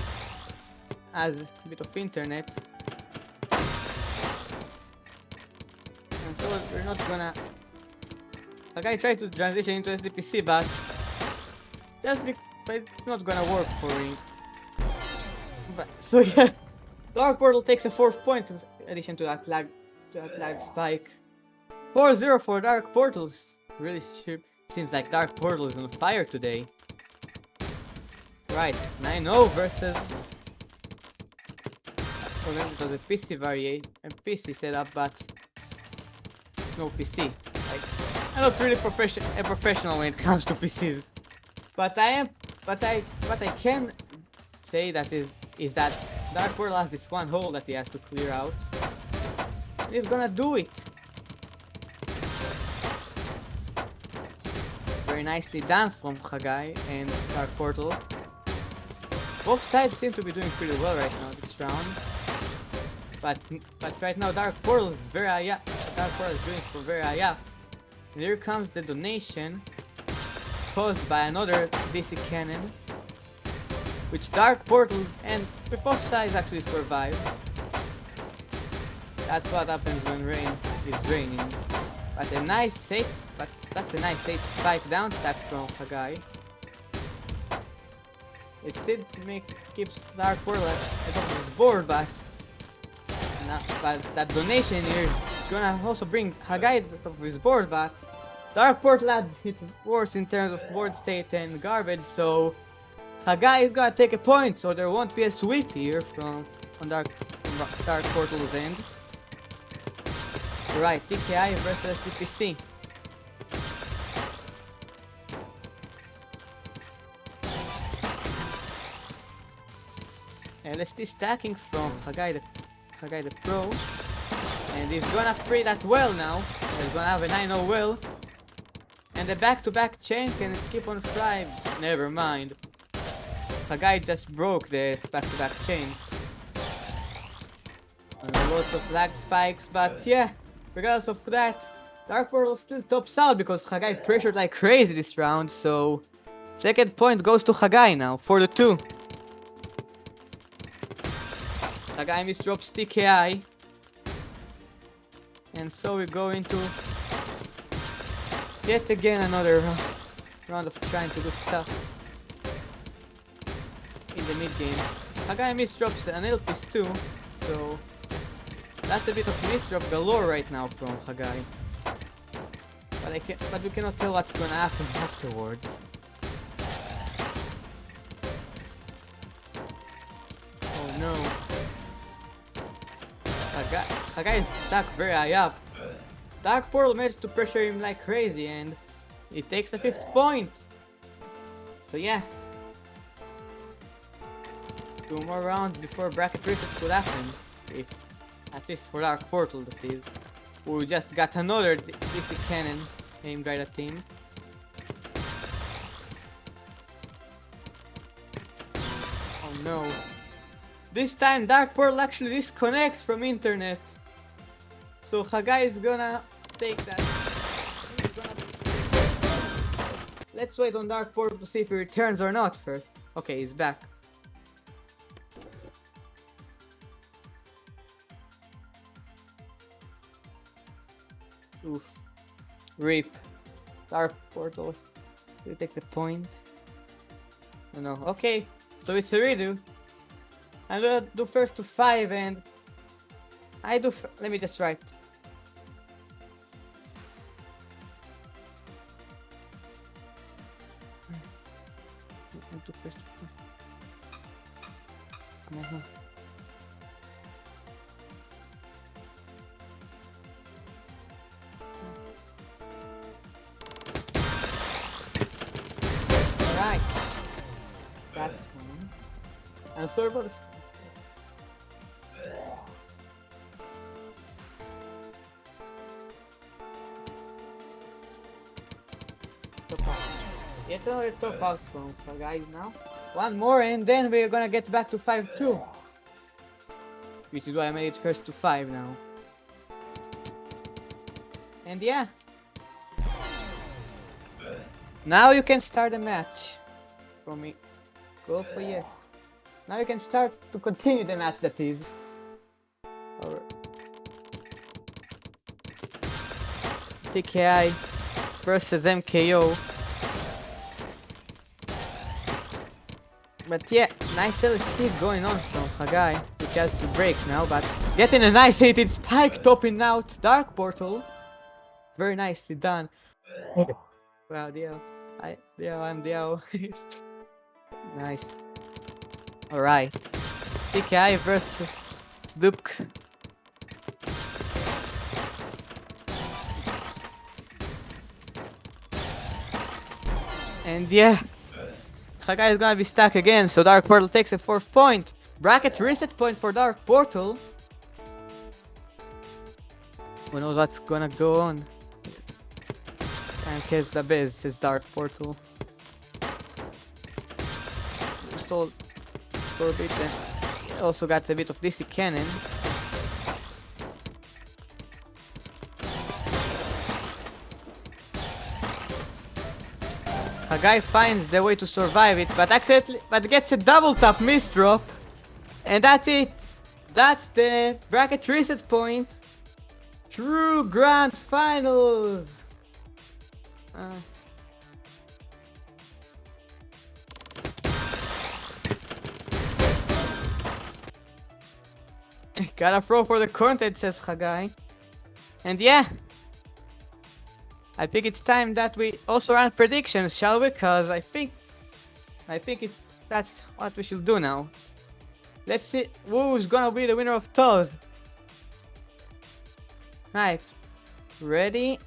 has a bit of internet. And so we're not gonna... Hagai tried to transition into SDPC, but it's not gonna work for him. But so yeah, Dark Portal takes a 4th point in addition to that lag spike. 4-0 for Dark Portal. Really sure seems like Dark Portal is on fire today. Right, 9-0 versus. Well, then it was a PC variation, a PC setup, but no PC. Like, I'm not really a professional when it comes to PCs, but what I can say that is that Dark Portal has this one hole that he has to clear out. And he's gonna do it. Very nicely done from Hagai and Dark Portal. Both sides seem to be doing pretty well right now this round. But right now Dark Portal is very high up. Dark Portal is doing for very high up. And here comes the donation caused by another DC cannon, which Dark Portal and both sides actually survive. That's what happens when rain is raining. But a nice 8, but that's a nice 8 spike down stack from Hagai. It still keeps Dark Portal at the top of his board, but that donation here is gonna also bring Hagai to the top of his board, but Dark Portal had hit worse in terms of board state and garbage, so Hagai is gonna take a point, so there won't be a sweep here from Dark Portal's end. Right, TKI versus TPC. LST stacking from Hagai the Pro, and he's gonna free that well now. He's gonna have a 9-0 well, and the back-to-back chain can keep on flying. Never mind. Hagai just broke the back-to-back chain. And lots of lag spikes, but yeah, regardless of that, Dark Portal still tops out because Hagai pressured like crazy this round, so second point goes to Hagai now, 4-2. Hagai misdrops TKI. And so we go into yet again another round of trying to do stuff in the mid game. Hagai misdrops an Elpis too, so that's a bit of misdrop galore right now from Hagai. But we cannot tell what's gonna happen afterward. Oh no. Hagai is stuck very high up. Dark Portal managed to pressure him like crazy and he takes the 5th point. So yeah. 2 more rounds before bracket reset could happen. If, at least for Dark Portal that is. We just got another DC cannon aimed right at him. Oh no. This time Dark Portal actually disconnects from internet. So Hagai is gonna take that. Let's wait on Dark Portal to see if he returns or not first. Okay, he's back. Oof. Rip. Dark Portal. You take the point. Oh no. Okay. So it's a redo. I'm gonna do first to 5 and I do. Let me just write. I do first to 5. Right. That's one. I'm sorry about this. Top out. Yet another top out from guys now. One more and then we're gonna get back to 5-2. Which is why I made it first to 5 now. And yeah. Now you can start the match. For me. Go for you. Now you can start to continue the match that is. Or TKI versus MKO. But yeah, nice LSP going on from Hagai, which has to break now, but getting a nice 8 spike topping out Dark Portal. Very nicely done. Wow, Dio. I'm Dio. Nice. Alright. TKI versus Dupk. And yeah. Hagai is gonna be stuck again, so Dark Portal takes a 4th point. Bracket reset point for Dark Portal. Who knows what's gonna go on? And kiss the biz, says Dark Portal. Stole for a bit and also got a bit of DC cannon. Hagai finds the way to survive it, but gets a double tap miss drop. And that's it. That's the bracket reset point. True Grand Finals. Gotta throw for the content, says Hagai. And yeah. I think it's time that we also run predictions, shall we? Cause I think that's what we should do now. Let's see who's gonna be the winner of TAWS. Right. Ready?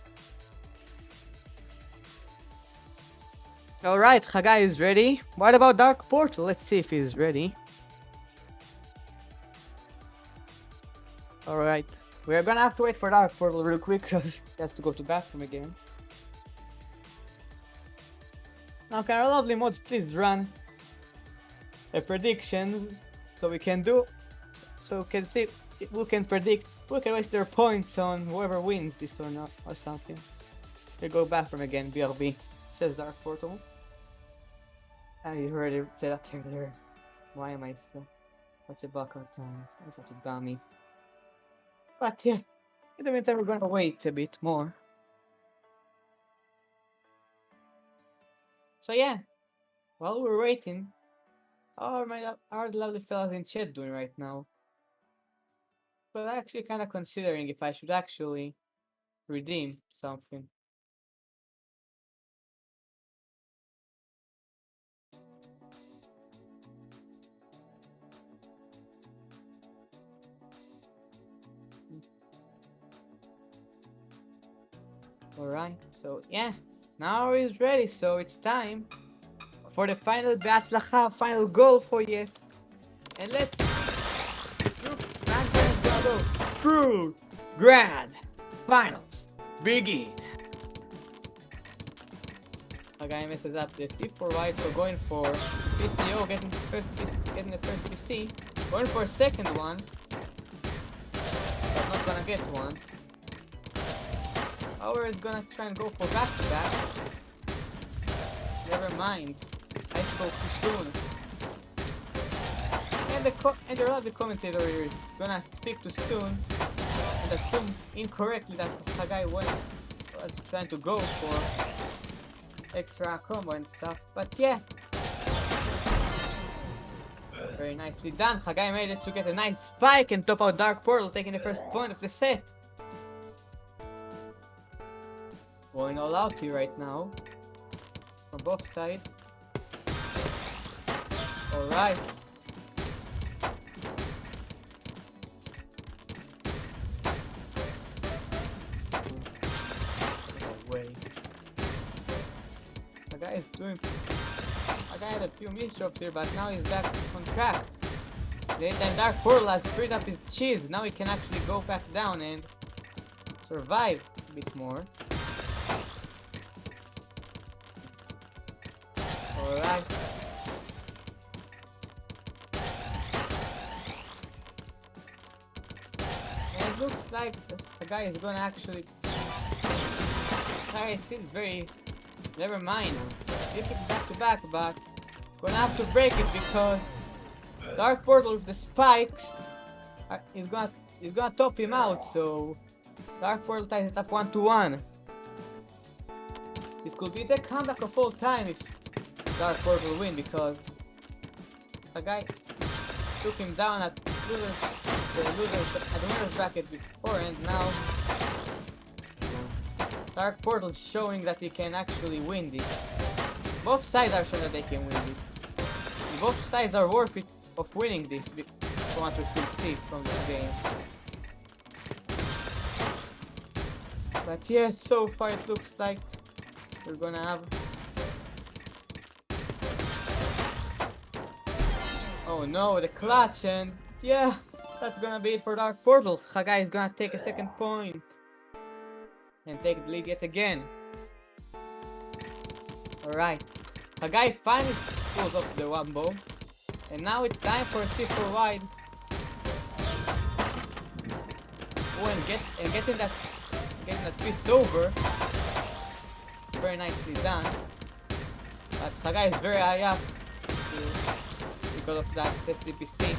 Alright, Hagai is ready. What about Dark Portal? Let's see if he's ready. Alright. We're gonna have to wait for Dark Portal real quick because he has to go to bathroom again. Now can our lovely mods please run a prediction so we can see who can predict, who can waste their points on whoever wins this or not or something. We go bathroom again, BRB, says Dark Portal. I already said that earlier. Why am I such a buck at times? I'm such a dummy. But yeah, in the meantime we're gonna wait a bit more. So yeah, while we're waiting, how are the lovely fellas in chat doing right now? But I'm actually kinda considering if I should actually redeem something. Alright, so yeah, now he's ready, so it's time for the final Beatzlacha, final goal for yes. And let's True Grand Finals begin. Hagai messes up the C4 white, so going for PCO, getting the first PC. Going for a second one. But not gonna get one. Power is gonna try and go for back-to-back. Never mind. I spoke too soon. And the lovely commentator is gonna speak too soon and assume incorrectly that Hagai was trying to go for extra combo and stuff. But yeah. Very nicely done. Hagai managed to get a nice spike and top out Dark Portal, taking the first point of the set. Going all out here right now. On both sides. Alright. No way. Hagai is doing... Hagai had a few misdrops here, but now he's back on track. The time Dark Portal has freed up his cheese. Now he can actually go back down and survive a bit more. Alright. And it looks like the guy is gonna actually... Guy seems very... Never mind. If it's back to back, but... Gonna have to break it because... Dark Portal with the spikes... Is gonna top him out, so... Dark Portal ties it up 1-1. This could be the comeback of all time if Dark Portal will win, because a guy took him down at the winner's bracket before, and now Dark Portal is showing that he can actually win this. Both sides are showing that they can win this. And both sides are worth it of winning this, from what we could see from this game. But yeah, so far it looks like we're gonna have... Oh no, the clutch, and yeah, that's gonna be it for Dark Portal. Hagai is gonna take a second point and take the lead yet again. Alright, Hagai finally pulls off the wombo, and now it's time for a C4 wide. Oh, and getting that twist over. Very nicely done. But Hagai is very high up because of that SDPC.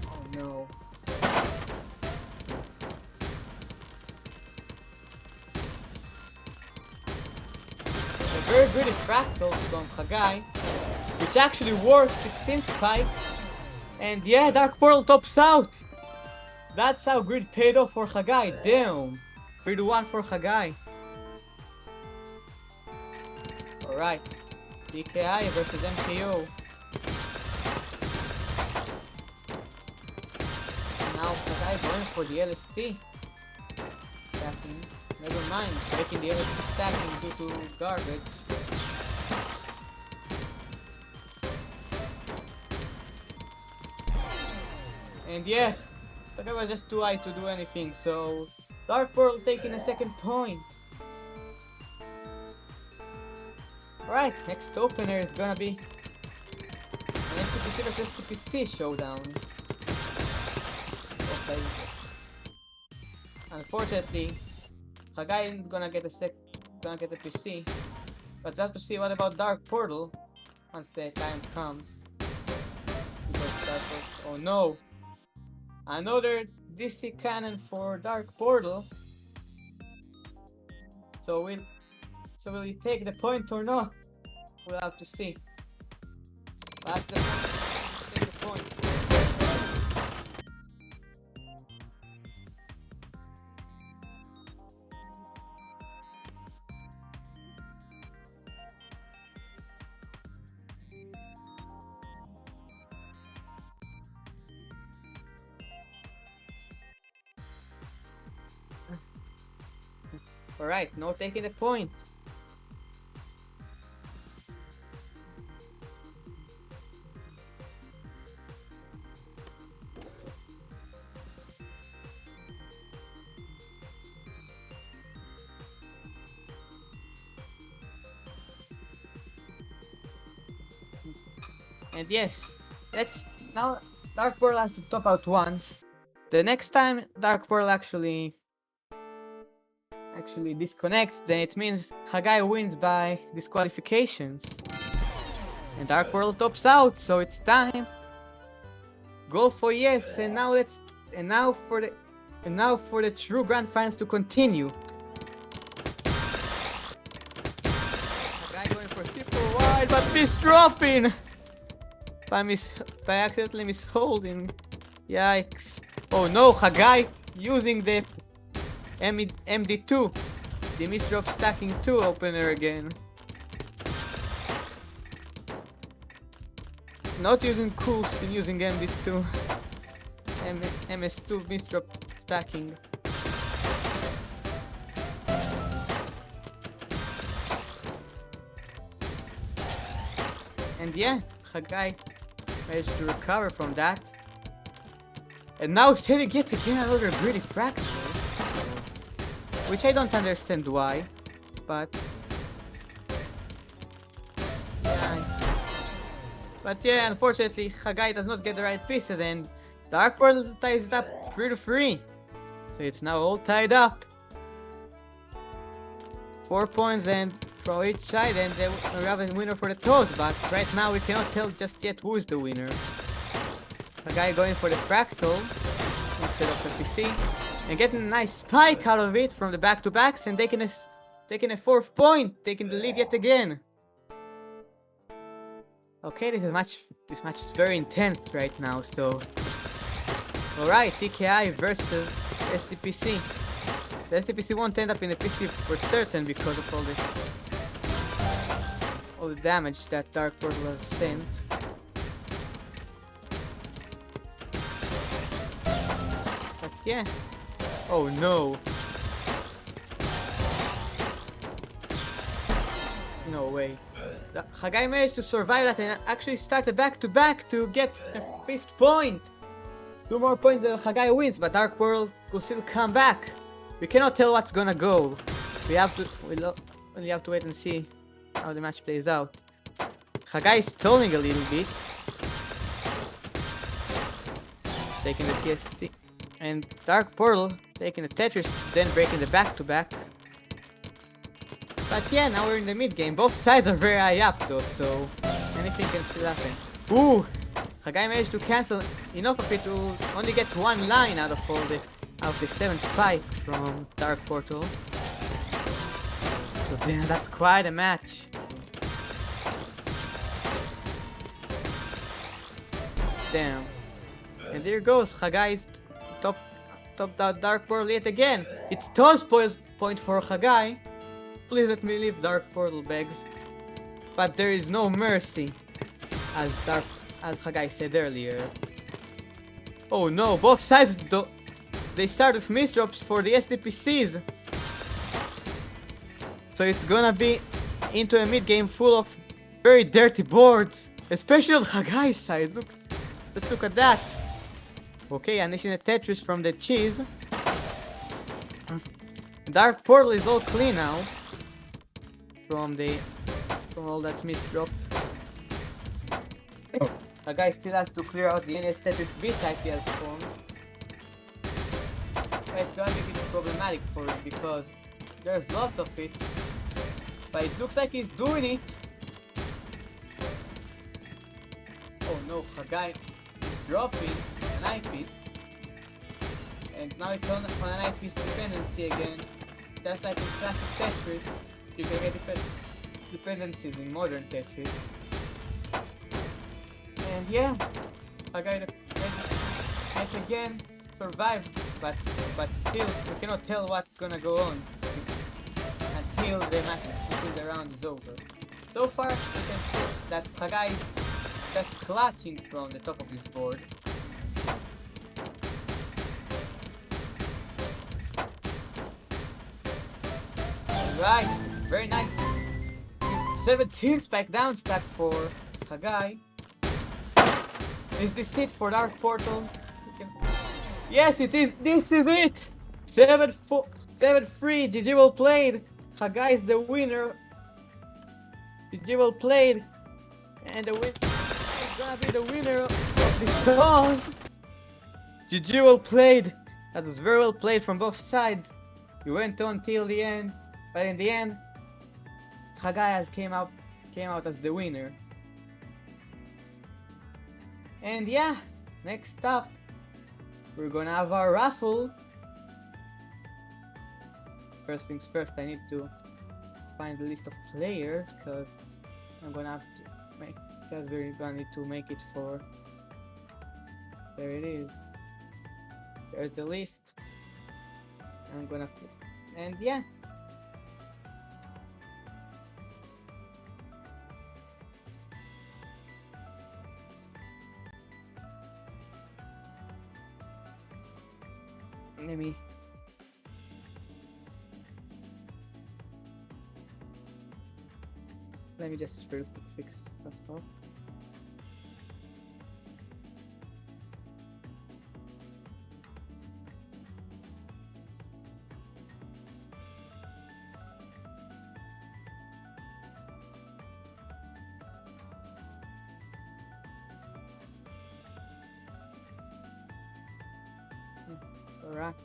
Oh no. A very good fractal from Hagai, which actually worked 16 spike. And yeah, Dark Portal tops out. That's how grid paid off for Hagai. Damn. 3-1 for Hagai. Alright. DKI versus MKO. Now Hagai going for the LST. Stacking. Never mind. Breaking the LST stacking due to garbage. And yeah, Hagai was just too high to do anything, so Dark Portal taking a second point. Alright, next opener is gonna be an STPC vs STPC showdown. Okay. Unfortunately, Hagai is gonna get a PC. But we'll have to see what about Dark Portal once the time comes. Oh no! Another DC cannon for Dark Portal. So will he take the point or not? We'll have to see. We'll have to take the point. Alright, no taking the point. And yes, let's now Dark Pearl has to top out once. The next time Dark Pearl actually disconnects, then it means Hagai wins by disqualifications. And Dark Pearl tops out, so it's time. Goal for yes, and now for the true grand finals to continue. Hagai going for super wide, but misdropping! By accidentally misholding. Yikes. Oh no, Hagai using the MD2. The misdrop stacking 2 opener again. Not using cool spin, using MD2. MS2 misdrop stacking. And yeah, Hagai managed to recover from that. And now setting yet again another greedy fracture. Which I don't understand why, but yeah, unfortunately Hagai does not get the right pieces and Dark Pearl ties it up 3-3. So it's now all tied up. 4 points and for each side, and we have a winner for the TAWS, but right now we cannot tell just yet who is the winner. Hagai going for the fractal instead of the PC. And getting a nice spike out of it from the back-to-backs and taking a 4th point, taking the lead yet again. Okay, this match is very intense right now, so... Alright, TKI versus SDPC. The SDPC won't end up in the PC for certain because of all the damage that Dark Pearl has sent. But yeah. Oh no. No way. Hagai managed to survive that and actually started back-to-back to get a 5th point. 2 more points than Hagai wins, but Dark Pearl will still come back. We cannot tell what's gonna go. We only have to wait and see how the match plays out. Hagai is stalling a little bit. Taking the TST. And Dark Pearl taking the Tetris, then breaking the back-to-back. But yeah, now we're in the mid-game. Both sides are very high up though, so anything can still happen. Ooh! Hagai managed to cancel enough of it to only get 1 line out of the 7 spike from Dark Portal. So damn, that's quite a match. Damn. And there goes Hagai's top Dark Portal yet again. It's TAWS point for Hagai. Please let me leave Dark Portal begs. But there is no mercy, as Hagai said earlier. Oh no, both sides they start with misdrops for the SDPCs. So it's gonna be into a mid game full of very dirty boards, especially on Hagai's side. Look, let's look at that. Okay, unleashing a Tetris from the cheese. Dark Portal is all clean now from all that misdrop. Hagai still has to clear out the NS Tetris B type he has formed. It's gonna make it problematic for him because there's lots of it. But it looks like he's doing it. Oh no, Hagai is dropping an eyepiece. And now it's on an eyepiece dependency again. Just like in classic Tetris, you can get dependencies in modern Tetris. And yeah, Hagai yet again survived, but still we cannot tell what's gonna go on until the round is over. So far we can see that Hagai is just clutching from the top of his board. Right, very nice. 17 spike down stack for Hagai. Is this it for Dark Portal? Yes, it is. This is it. 7-3. GG well played. Hagai is the winner. GG well played. And the win. gonna be the winner because GG well played. That was very well played from both sides. We went on till the end, but in the end, Hagayas came out as the winner. And yeah, next up, we're gonna have our raffle. First things first, I need to find the list of players because I'm gonna have to make, because we're gonna need to make it for. There it is. There's the list. I'm gonna put, and yeah. Let me just real quick fix stuff up. Alright.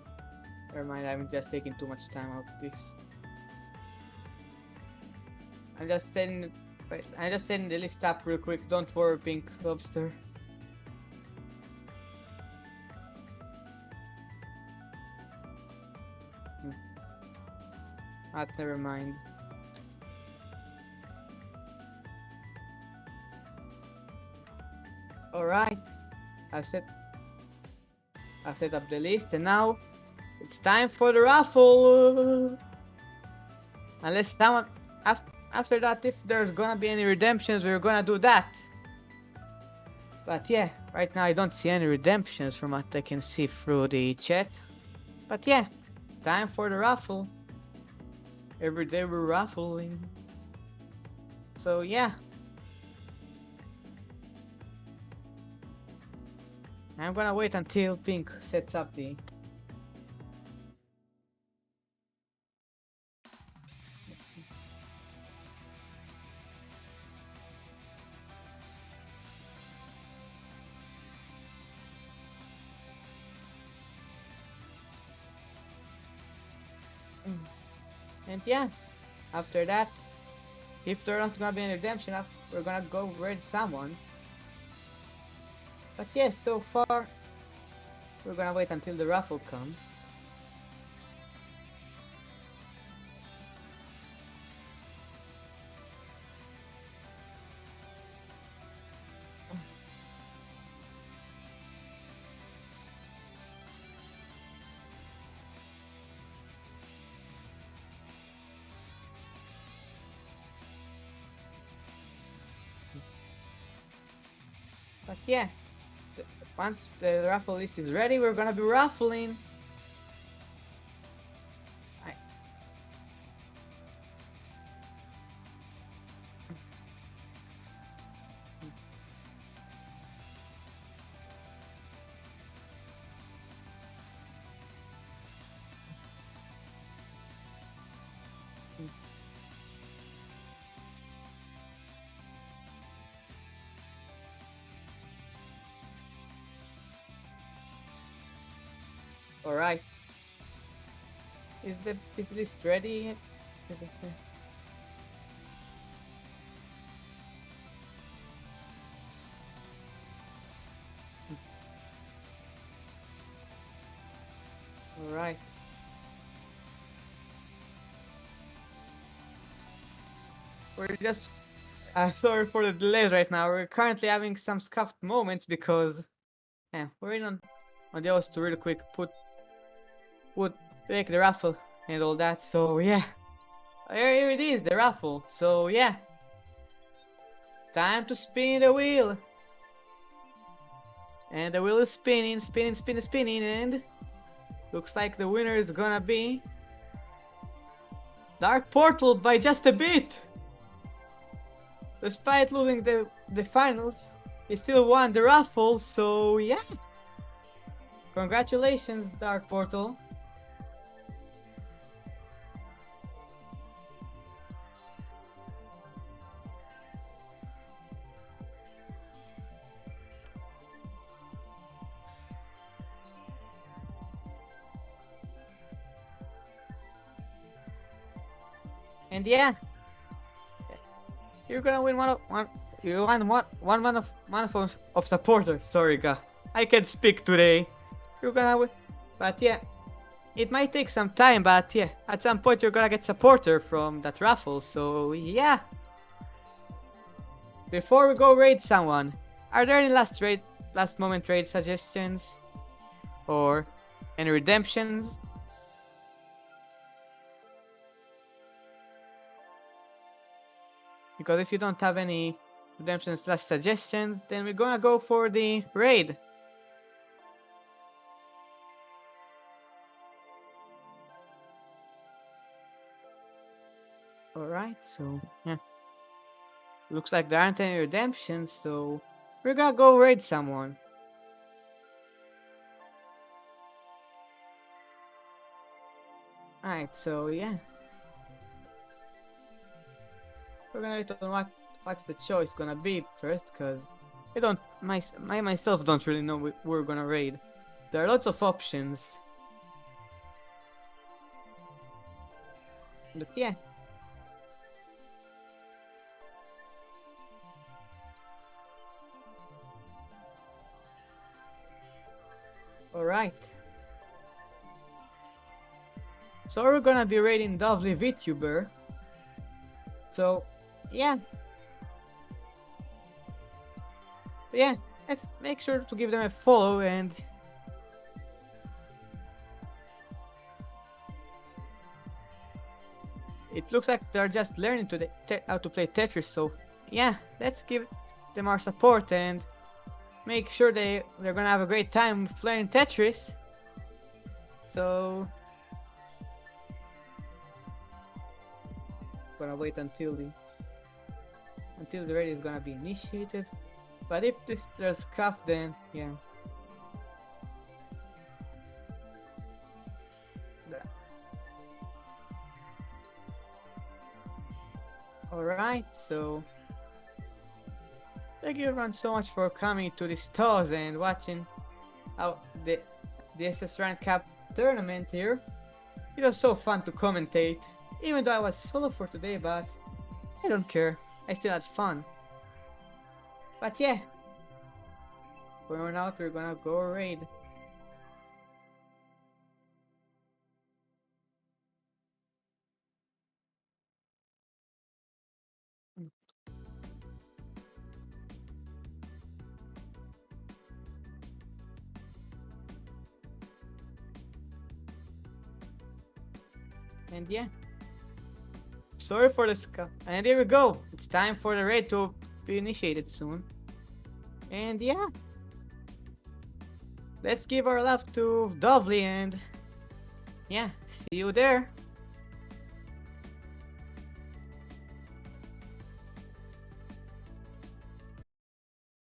Never mind, I'm just taking too much time out of this. I'm just setting the list up real quick. Don't worry, Pink Lobster. Never mind. Alright. I've set up the list, and now it's time for the raffle. Unless someone after that, if there's gonna be any redemptions, we're gonna do that. But yeah, right now I don't see any redemptions from what I can see through the chat. But yeah, time for the raffle. Every day we're raffling. So yeah. I'm gonna wait until Pink sets up the... And yeah, after that, if there's not gonna be any redemption, we're gonna go raid someone. But yes, so far, we're gonna wait until the raffle comes. But yeah, once the raffle list is ready, we're gonna be raffling. Alright. Is the list ready yet? Alright. We're just sorry for the delays right now. We're currently having some scuffed moments because we're in on the host to really quick make the raffle and all that. So yeah, here it is, the raffle. So yeah, time to spin the wheel, and the wheel is spinning, and looks like the winner is gonna be Dark Portal by just a bit. Despite losing the finals, he still won the raffle. So yeah, congratulations, Dark Portal. And yeah, you're gonna win one. You won one man of supporter. Sorry, God, I can't speak today. You're gonna win, but yeah, it might take some time. But yeah, at some point you're gonna get supporter from that raffle. So yeah, before we go raid someone, are there any last moment raid suggestions or any redemptions? Because if you don't have any redemption slash suggestions, then we're gonna go for the raid. Alright, so yeah. Looks like there aren't any redemptions, so we're gonna go raid someone. Alright, so yeah. We're gonna wait on what the choice gonna be first, cause I don't myself don't really know who we're gonna raid. There are lots of options. But yeah. Alright. So we're gonna be raiding Dovely VTuber. So yeah. Yeah, let's make sure to give them a follow and it looks like they're just learning how to play Tetris, so yeah, let's give them our support and make sure they're gonna have a great time playing Tetris. So gonna wait until the raid is gonna be initiated. But if there's cup, then yeah. Alright, so thank you everyone so much for coming to this TAWS and watching how the SS Run Cup tournament here. It was so fun to commentate, even though I was solo for today, but I don't care. I still had fun. But yeah, when we're out, we're gonna go raid. And yeah, sorry for the scuff. And here we go. It's time for the raid to be initiated soon. And yeah, let's give our love to Dovely and yeah, see you there.